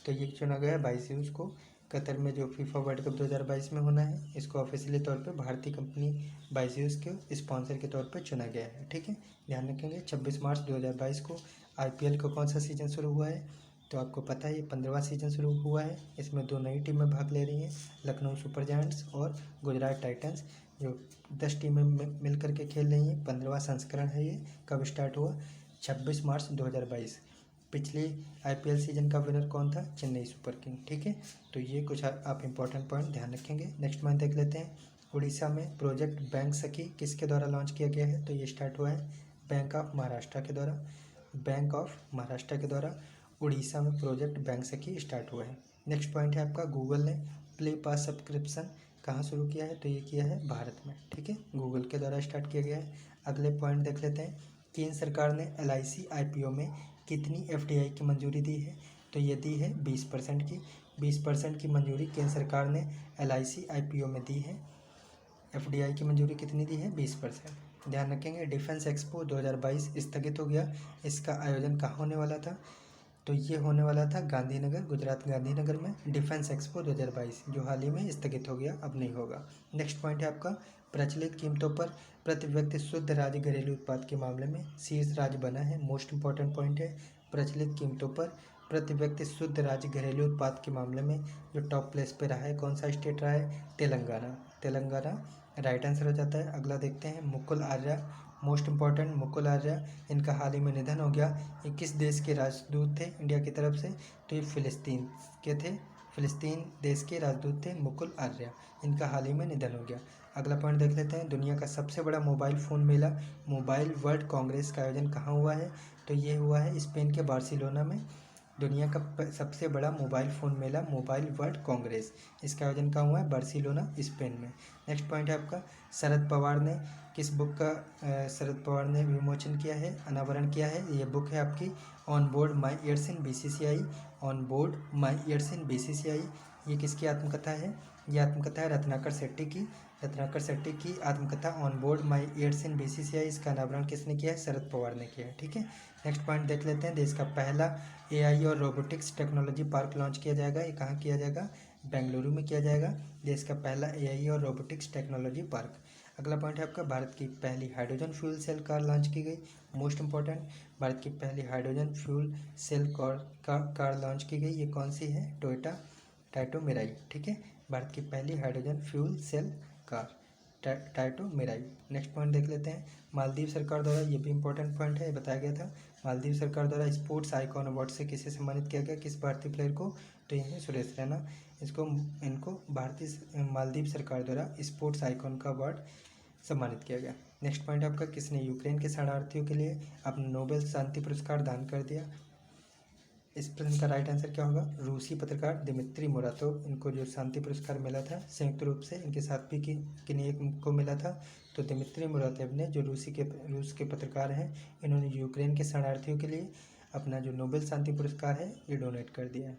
तो ये चुना गया है बाइज्यूस को। कतर में जो फीफा वर्ल्ड कप 2022 में होना है इसको ऑफिशियली तौर पे भारतीय कंपनी बाइज्यूस के स्पॉन्सर के तौर पे चुना गया है। ठीक है, ध्यान रखेंगे 26 मार्च 2022 को IPL का कौन सा सीज़न शुरू हुआ है? तो आपको पता है ये 15वां सीज़न शुरू हुआ है। इसमें 2 नई टीमें भाग ले रही हैं, लखनऊ सुपर जायंट्स और गुजरात टाइटंस, जो 10 टीमें मिल करके खेल रही हैं। 15वां संस्करण है ये। कब स्टार्ट हुआ? 26 मार्च 2022। पिछले IPL सीजन का विनर कौन था? Chennai super king. ठीक है, तो ये कुछ आप इंपॉर्टेंट पॉइंट ध्यान रखेंगे। नेक्स्ट पॉइंट देख लेते हैं उड़ीसा में प्रोजेक्ट बैंक सखी किसके द्वारा लॉन्च किया गया है? तो ये स्टार्ट हुआ है बैंक ऑफ महाराष्ट्र के द्वारा उड़ीसा में प्रोजेक्ट बैंक सखी स्टार्ट हुआ है। नेक्स्ट पॉइंट है आपका गूगल ने प्ले पास सब्सक्रिप्शन कहाँ शुरू किया है? तो ये किया है भारत में। ठीक है, गूगल के द्वारा स्टार्ट किया गया है। अगले पॉइंट देख लेते हैं केंद्र सरकार ने LIC IPO में कितनी FDI की मंजूरी दी है? तो ये दी है 20% की। 20% की मंजूरी केंद्र सरकार ने LIC IPO में दी है। FDI की मंजूरी कितनी दी है? 20%। ध्यान रखेंगे डिफेंस एक्सपो 2022 स्थगित हो गया। इसका आयोजन कहाँ होने वाला था? तो ये होने वाला था गांधीनगर, गुजरात गांधीनगर में डिफेंस एक्सपो 2022 जो हाल ही में स्थगित हो गया, अब नहीं होगा। नेक्स्ट पॉइंट है आपका प्रचलित कीमतों पर प्रति व्यक्ति शुद्ध राज्य घरेलू उत्पाद के मामले में शीर्ष राज्य बना है। मोस्ट इंपॉर्टेंट पॉइंट है प्रचलित कीमतों पर प्रति व्यक्ति शुद्ध राज्य घरेलू उत्पाद के मामले में जो टॉप प्लेस पे रहा है कौन सा स्टेट रहा है? तेलंगाना राइट आंसर हो जाता है। अगला देखते हैं मुकुल आर्या। मोस्ट इंपॉर्टेंट मुकुल आर्या, इनका हाल ही में निधन हो गया। ये किस देश के राजदूत थे इंडिया की तरफ से? तो ये फिलिस्तीन के थे, फिलिस्तीन देश के राजदूत थे मुकुल आर्या। इनका हाल ही में निधन हो गया। अगला पॉइंट देख लेते हैं दुनिया का सबसे बड़ा मोबाइल फ़ोन मेला मोबाइल वर्ल्ड कांग्रेस का आयोजन कहाँ हुआ है? तो ये हुआ है स्पेन के बार्सिलोना में। दुनिया का सबसे बड़ा मोबाइल फ़ोन मेला मोबाइल वर्ल्ड कांग्रेस, इसका आयोजन कहाँ हुआ है? बार्सिलोना स्पेन में। नेक्स्ट पॉइंट है आपका शरद पवार ने किस बुक का शरद पवार ने विमोचन किया है, अनावरण किया है? ये बुक है आपकी on board my years in BCCI। On board my years in BCCI ये किसकी आत्मकथा है? ये आत्मकथा है रत्नाकर शेट्टी की आत्मकथा on board my years in BCCI। इसका अनावरण किसने किया है? शरद पवार ने किया है। ठीक है, नेक्स्ट पॉइंट देख लेते हैं देश का पहला AI और रोबोटिक्स टेक्नोलॉजी पार्क लॉन्च किया जाएगा। ये कहाँ किया जाएगा? बेंगलुरु में किया जाएगा। देश का पहला AI और रोबोटिक्स टेक्नोलॉजी पार्क। अगला पॉइंट है आपका भारत की पहली hydrogen fuel cell car launch की गई। मोस्ट इंपॉर्टेंट, भारत की पहली hydrogen fuel cell car launch की गई। ये कौन सी है? टोयोटा टाइटो मिराई। ठीक है, भारत की पहली हाइड्रोजन फ्यूल सेल कार। टाइटोमेराई। नेक्स्ट पॉइंट देख लेते हैं, मालदीव सरकार द्वारा, ये भी इंपॉर्टेंट पॉइंट है, ये बताया गया था, मालदीव सरकार द्वारा स्पोर्ट्स आइकॉन अवार्ड से किसे सम्मानित किया गया, किस भारतीय प्लेयर को, तो ये है सुरेश रैना। इनको भारतीय मालदीव सरकार द्वारा स्पोर्ट्स आइकॉन का अवार्ड सम्मानित किया गया। नेक्स्ट पॉइंट आपका, किसने यूक्रेन के शरणार्थियों के लिए अपना नोबेल शांति पुरस्कार दान कर दिया। इस प्रश्न का राइट आंसर क्या होगा, रूसी पत्रकार दिमित्री मुरातोव। इनको जो शांति पुरस्कार मिला था संयुक्त रूप से इनके साथ भी किन्हीं एक को मिला था, तो दिमित्री मुरातोव ने जो रूस के पत्रकार हैं, इन्होंने यूक्रेन के शरणार्थियों के लिए अपना जो नोबेल शांति पुरस्कार है ये डोनेट कर दिया है।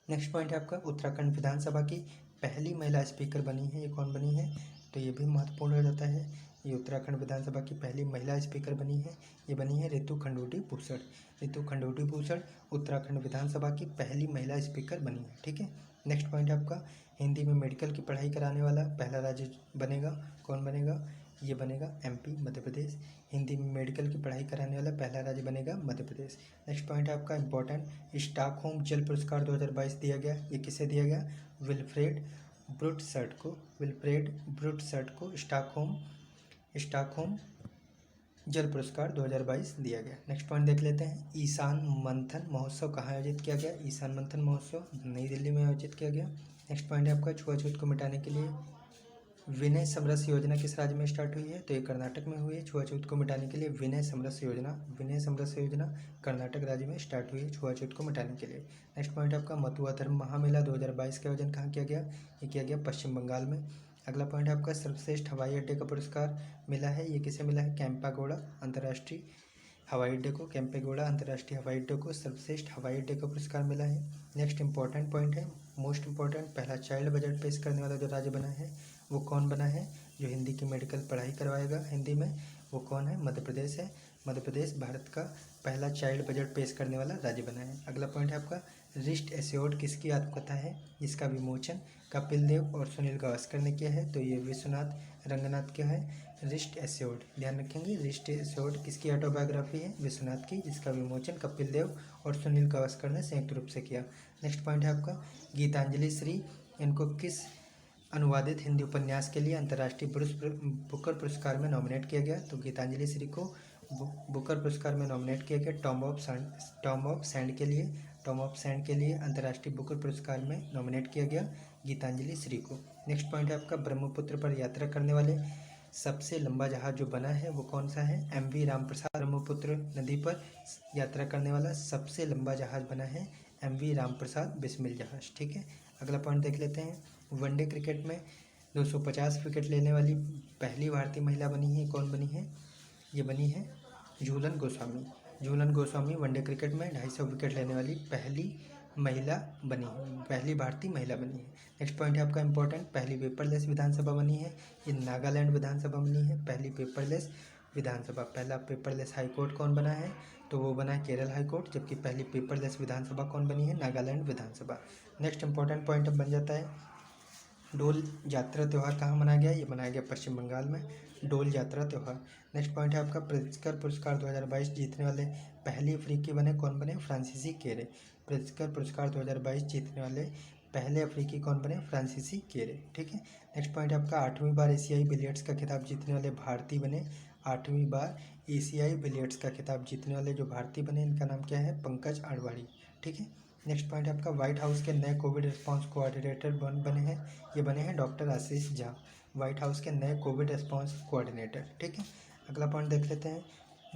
नेक्स्ट पॉइंट है आपका, उत्तराखंड विधानसभा की पहली महिला स्पीकर बनी है, ये कौन बनी है, तो ये भी महत्वपूर्ण हो जाता है। ये उत्तराखंड विधानसभा की पहली महिला स्पीकर बनी है, ये बनी है रितु खंडूटी भूषण। रितु खंडूटी भूषण उत्तराखंड विधानसभा की पहली महिला स्पीकर बनी है, ठीक है। नेक्स्ट पॉइंट है आपका, हिंदी में मेडिकल की पढ़ाई कराने वाला पहला राज्य बनेगा, कौन बनेगा, ये बनेगा एमपी मध्य प्रदेश। हिंदी में मेडिकल की पढ़ाई कराने वाला पहला राज्य बनेगा मध्य प्रदेश। नेक्स्ट पॉइंट है आपका इंपॉर्टेंट, स्टॉकहोम जल पुरस्कार 2022 दिया गया, ये किसे दिया गया, विल्फ्रेड ब्रूटसर्ट को। विल्फ्रेड ब्रूटसर्ट को स्टॉकहोम जल पुरस्कार 2022 दिया गया। नेक्स्ट पॉइंट देख लेते हैं, ईशान मंथन महोत्सव कहाँ आयोजित किया गया, ईशान मंथन महोत्सव नई दिल्ली में आयोजित किया गया। नेक्स्ट पॉइंट है आपका, छुआछूत को मिटाने के लिए विनय समरस योजना किस राज्य में स्टार्ट हुई है, तो ये कर्नाटक में हुई है। छुआछूत को मिटाने के लिए विनय समरस योजना कर्नाटक राज्य में स्टार्ट हुई है छुआछूत को मिटाने के लिए। नेक्स्ट पॉइंट आपका, मथुरा धर्म महामेला 2022 का आयोजन कहाँ किया गया, ये किया गया पश्चिम बंगाल में। अगला पॉइंट है आपका, सर्वश्रेष्ठ हवाई अड्डे का पुरस्कार मिला है, ये किसे मिला है, कैंपागोड़ा अंतर्राष्ट्रीय हवाई अड्डे को, कैंपेगौड़ा अंतर्राष्ट्रीय हवाई अड्डे को सर्वश्रेष्ठ हवाई अड्डे का पुरस्कार मिला है। नेक्स्ट इंपॉर्टेंट पॉइंट है, मोस्ट इंपॉर्टेंट, पहला चाइल्ड बजट पेश करने वाला जो राज्य बना है वो कौन बना है, जो हिंदी की मेडिकल पढ़ाई करवाएगा हिंदी में, वो कौन है, मध्य प्रदेश है। मध्य प्रदेश भारत का पहला चाइल्ड बजट पेश करने वाला राज्य बना है। अगला पॉइंट है आपका, रिस्ट एश्योर्ड किसकी आत्मकथा है, जिसका विमोचन कपिल देव और सुनील गावस्कर ने किया है, तो ये विश्वनाथ रंगनाथ क्या है, रिस्ट एश्योर्ड, ध्यान रखेंगे, रिस्ट एश्योर्ड किसकी ऑटोबायोग्राफी है, विश्वनाथ की, जिसका विमोचन कपिल देव और सुनील गावस्कर ने संयुक्त रूप से किया। नेक्स्ट पॉइंट है आपका, गीतांजलि श्री, इनको किस अनुवादित हिंदी उपन्यास के लिए अंतर्राष्ट्रीय बुकर पुरस्कार में नॉमिनेट किया गया, तो गीतांजलि श्री को बुकर पुरस्कार में नॉमिनेट किया गया टॉम ऑफ सैंड के लिए अंतर्राष्ट्रीय बुकर पुरस्कार में नॉमिनेट किया गया गीतांजलि श्री को। नेक्स्ट पॉइंट है आपका, ब्रह्मपुत्र पर यात्रा करने वाले सबसे लंबा जहाज जो बना है वो कौन सा है, एमवी रामप्रसाद। ब्रह्मपुत्र नदी पर यात्रा करने वाला सबसे लंबा जहाज बना है एमवी रामप्रसाद बिस्मिल जहाज, ठीक है। अगला पॉइंट देख लेते हैं, वनडे क्रिकेट में 250 विकेट लेने वाली पहली भारतीय महिला बनी है, कौन बनी है, ये बनी है झूलन गोस्वामी। झूलन गोस्वामी वनडे क्रिकेट में 250 विकेट लेने वाली पहली भारतीय महिला बनी है। नेक्स्ट पॉइंट है आपका इंपॉर्टेंट, पहली पेपरलेस विधानसभा बनी है, ये नागालैंड विधानसभा बनी है, पहली पेपरलेस विधानसभा। पहला पेपरलेस हाईकोर्ट कौन बना है, तो वो बना है केरल हाईकोर्ट, जबकि पहली पेपरलेस विधानसभा कौन बनी है, नागालैंड विधानसभा। नेक्स्ट इंपॉर्टेंट पॉइंट अब बन जाता है, डोल यात्रा त्यौहार कहाँ मनाया गया, ये मनाया गया पश्चिम बंगाल में, डोल यात्रा त्यौहार। नेक्स्ट पॉइंट है आपका, प्रित्जकर पुरस्कार 2022 जीतने वाले पहले अफ्रीकी बने, कौन बने, फ्रांसीसी केरे। प्रित्जकर पुरस्कार 2022 जीतने वाले पहले अफ्रीकी कौन बने, फ्रांसीसी केरे, ठीक है। नेक्स्ट पॉइंट आपका, 8वीं बार एशियाई बिलियर्ड्स का खिताब जीतने वाले भारतीय बने, 8वीं बार एशियाई बिलियर्ड्स का खिताब जीतने वाले जो भारतीय बने इनका नाम क्या है, पंकज आडवाणी, ठीक है। नेक्स्ट पॉइंट आपका, व्हाइट हाउस के नए कोविड रिस्पांस कोऑर्डिनेटर बने हैं, ये बने हैं डॉक्टर आशीष झा, व्हाइट हाउस के नए कोविड रिस्पांस कोऑर्डिनेटर, ठीक है। अगला पॉइंट देख लेते हैं,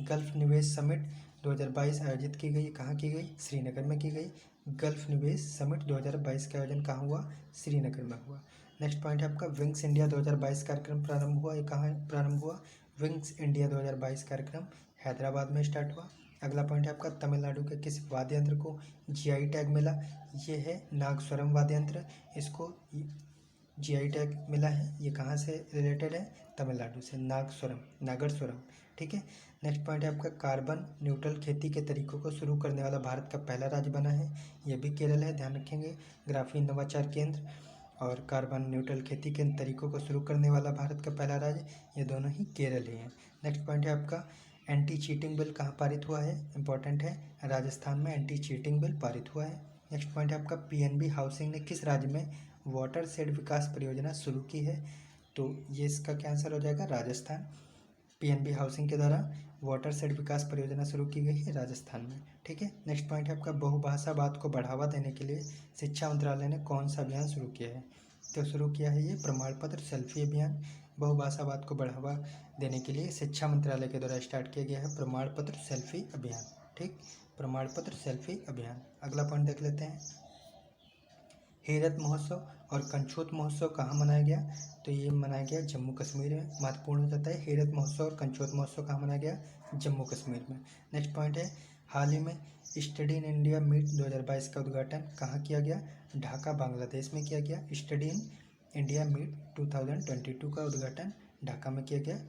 गल्फ निवेश समिट 2022 आयोजित की गई, कहाँ की गई, श्रीनगर में की गई। गल्फ निवेश समिट 2022 का आयोजन कहाँ हुआ, श्रीनगर में हुआ। नेक्स्ट पॉइंट है आपका, विंग्स इंडिया 2022 कार्यक्रम प्रारंभ हुआ, ये कहाँ प्रारंभ हुआ, विंग्स इंडिया 2022 कार्यक्रम हैदराबाद में स्टार्ट हुआ। अगला पॉइंट है आपका, तमिलनाडु के किस वाद्य यंत्र को जीआई टैग मिला, ये है नागस्वरम वाद्य यंत्र, इसको जीआई टैग मिला है, ये कहाँ से रिलेटेड है, तमिलनाडु से, नागरस्वरम, ठीक है। नेक्स्ट पॉइंट है आपका, कार्बन न्यूट्रल खेती के तरीकों को शुरू करने वाला भारत का पहला राज्य बना है, ये भी केरल है, ध्यान रखेंगे, ग्राफीन नवाचार केंद्र और कार्बन न्यूट्रल खेती के तरीकों को शुरू करने वाला भारत का पहला राज्य, ये दोनों ही केरल ही हैं। नेक्स्ट पॉइंट है आपका, एंटी चीटिंग बिल कहाँ पारित हुआ है, इंपॉर्टेंट है, राजस्थान में एंटी चीटिंग बिल पारित हुआ है। नेक्स्ट पॉइंट है आपका, पीएनबी हाउसिंग ने किस राज्य में वाटर शेड विकास परियोजना शुरू की है, तो ये इसका क्या आंसर हो जाएगा, राजस्थान। पीएनबी हाउसिंग के द्वारा वाटर शेड विकास परियोजना शुरू की गई है राजस्थान में। ठीक है, नेक्स्ट पॉइंट है आपका, बहुभाषावाद को बढ़ावा देने के लिए शिक्षा मंत्रालय ने कौन सा अभियान शुरू किया है। तो शुरू किया है ये प्रमाण पत्र सेल्फी अभियान। बहुभाषावाद को बढ़ावा देने के लिए शिक्षा मंत्रालय के द्वारा स्टार्ट किया गया है प्रमाण पत्र सेल्फी अभियान। ठीक, प्रमाण पत्र सेल्फी अभियान। अगला पॉइंट देख लेते हैं, हेरत महोत्सव और कंछोत महोत्सव कहाँ मनाया गया। तो ये मनाया गया जम्मू कश्मीर में। महत्वपूर्ण हो जाता है, हेरत महोत्सव और कंछोत महोत्सव कहाँ मनाया गया, जम्मू कश्मीर में। नेक्स्ट पॉइंट है, हाल ही में स्टडी इन इंडिया मीट 2022 का उद्घाटन कहाँ किया गया, ढाका बांग्लादेश में किया गया। स्टडी इन इंडिया मीट 2022 का उद्घाटन ढाका में किया गया।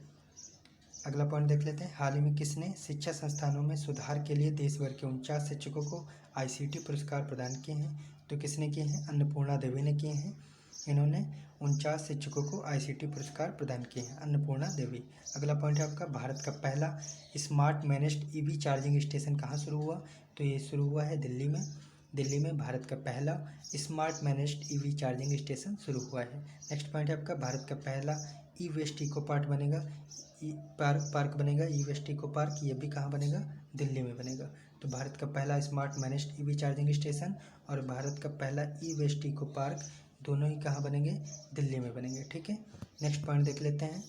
अगला पॉइंट देख लेते हैं, हाल ही में किसने शिक्षा संस्थानों में सुधार के लिए देश भर के 49 शिक्षकों को आईसीटी पुरस्कार प्रदान किए हैं। तो किसने किए हैं, अन्नपूर्णा देवी ने किए हैं। इन्होंने 49 शिक्षकों को आईसीटी पुरस्कार प्रदान किए हैं, अन्नपूर्णा देवी। अगला पॉइंट है आपका, भारत का पहला smart managed EV charging station कहाँ शुरू हुआ। तो ये शुरू हुआ है दिल्ली में। दिल्ली में भारत का पहला smart managed EV charging station शुरू हुआ है। नेक्स्ट पॉइंट है आपका, भारत का पहला ई वेस्ट इको पार्क बनेगा, पार्क बनेगा ई वेस्ट इको पार्क। ये भी कहाँ बनेगा, दिल्ली में बनेगा। तो भारत का पहला smart managed EV charging station और भारत का पहला ई वेस्ट इको पार्क दोनों ही कहाँ बनेंगे, दिल्ली में बनेंगे। ठीक है, नेक्स्ट पॉइंट देख लेते हैं।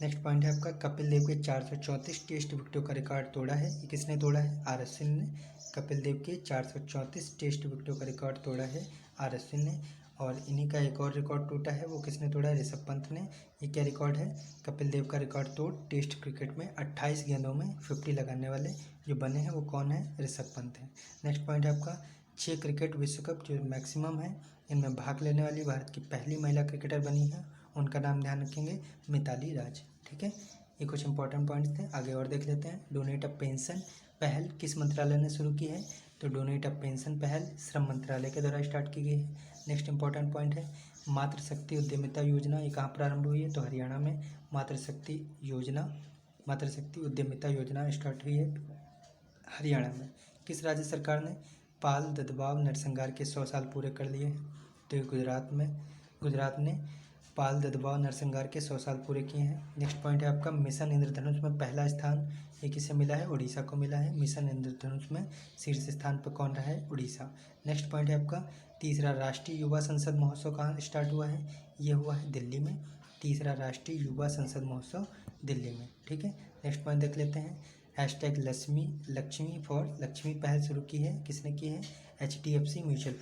नेक्स्ट पॉइंट है आपका, कपिल देव के 434 टेस्ट विकेटों का रिकॉर्ड तोड़ा है। ये किसने तोड़ा है, आर अश्विन ने। कपिल देव के 434 टेस्ट विकेटों का रिकॉर्ड तोड़ा है आर अश्विन ने। और इन्हीं का एक और रिकॉर्ड टूटा है, वो किसने तोड़ा है, ऋषभ पंत ने। ये क्या रिकॉर्ड है, कपिल देव का रिकॉर्ड तोड़ टेस्ट क्रिकेट में 28 गेंदों में 50 लगाने वाले जो बने हैं वो कौन है, ऋषभ पंत है। नेक्स्ट पॉइंट है आपका, 6 क्रिकेट विश्व कप जो मैक्सिमम है इनमें भाग लेने वाली भारत की पहली महिला क्रिकेटर बनी है। उनका नाम ध्यान रखेंगे, मिताली राज। ठीक है, ये कुछ इंपॉर्टेंट पॉइंट्स थे। आगे और देख लेते हैं, डोनेट अ पेंशन पहल किस मंत्रालय ने शुरू की है। तो डोनेट अ पेंशन पहल श्रम मंत्रालय के द्वारा स्टार्ट की गई है। नेक्स्ट इंपॉर्टेंट पॉइंट है, मातृशक्ति उद्यमिता योजना, ये कहाँ प्रारंभ हुई है, तो हरियाणा में मातृशक्ति उद्यमिता योजना स्टार्ट हुई है हरियाणा में। किस राज्य सरकार ने पाल ददवाव नरसंहार के 100 साल पूरे कर लिए हैं। तो ये गुजरात ने पाल ददवाव नरसंहार के 100 साल पूरे किए हैं। नेक्स्ट पॉइंट है आपका, मिशन इंद्रधनुष में पहला स्थान ये किसे मिला है, उड़ीसा को मिला है। मिशन इंद्रधनुष में शीर्ष स्थान पर कौन रहा है, उड़ीसा। नेक्स्ट पॉइंट है आपका, तीसरा राष्ट्रीय युवा संसद महोत्सव कहाँ स्टार्ट हुआ है, ये हुआ है दिल्ली में। तीसरा राष्ट्रीय युवा संसद महोत्सव दिल्ली में। ठीक है, नेक्स्ट पॉइंट देख लेते हैं, हैशटैग लक्ष्मी फॉर लक्ष्मी पहल शुरू की है, किसने की है, HDFC म्यूचुअल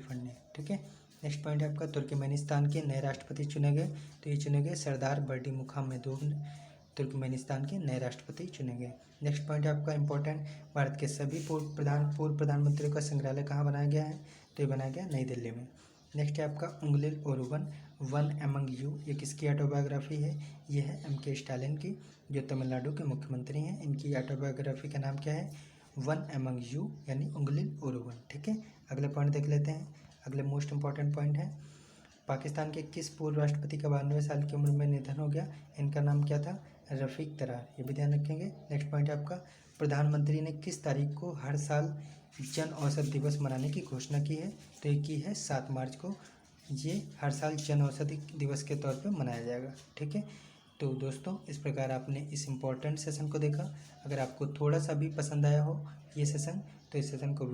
फंड ने। ठीक है, नेक्स्ट पॉइंट है आपका, तुर्कमेनिस्तान के नए राष्ट्रपति चुने गए। तो ये चुने गए सरदार बर्डीमुखामेदोव, तुर्कमेनिस्तान के नए राष्ट्रपति चुने गए। नेक्स्ट पॉइंट है आपका इंपॉर्टेंट, भारत के सभी पूर्व प्रधानमंत्रियों का संग्रहालय कहाँ बनाया गया है। तो ये बनाया गया नई दिल्ली में। नेक्स्ट है आपका, उंगलिल ओरुवन वन एमंग यू, ये किसकी ऑटोबायोग्राफी है, ये है MK स्टालिन की, जो तमिलनाडु के मुख्यमंत्री हैं। इनकी ऑटोबायोग्राफी का नाम क्या है, वन एमंग यू, यानी उंगलिल ओरुवन। ठीक है, अगले पॉइंट देख लेते हैं। अगले मोस्ट इंपॉर्टेंट पॉइंट है, पाकिस्तान के किस पूर्व राष्ट्रपति का 92 साल की उम्र में निधन हो गया। इनका नाम क्या था, रफ़ीक तरार, ये भी ध्यान रखेंगे। नेक्स्ट पॉइंट है आपका, प्रधानमंत्री ने किस तारीख को हर साल जन औषधि दिवस मनाने की घोषणा की है। तो ये की है 7 मार्च को, ये हर साल जन औषधि दिवस के तौर पर मनाया जाएगा। ठीक है, तो दोस्तों इस प्रकार आपने इस इम्पोर्टेंट सेशन को देखा। अगर आपको थोड़ा सा भी पसंद आया हो ये सेशन, तो इस सेशन को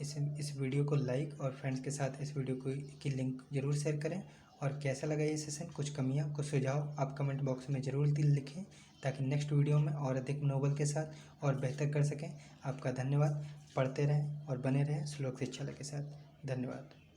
इस वीडियो को लाइक और फ्रेंड्स के साथ इस वीडियो की लिंक ज़रूर शेयर करें। और कैसा लगा ये सेशन, कुछ कमियां, कुछ सुझाव आप कमेंट बॉक्स में ज़रूर लिखें, ताकि नेक्स्ट वीडियो में और अधिक नोबल के साथ और बेहतर कर सकें। आपका धन्यवाद। पढ़ते रहें और बने रहें श्लोक शिक्षालय के साथ। धन्यवाद।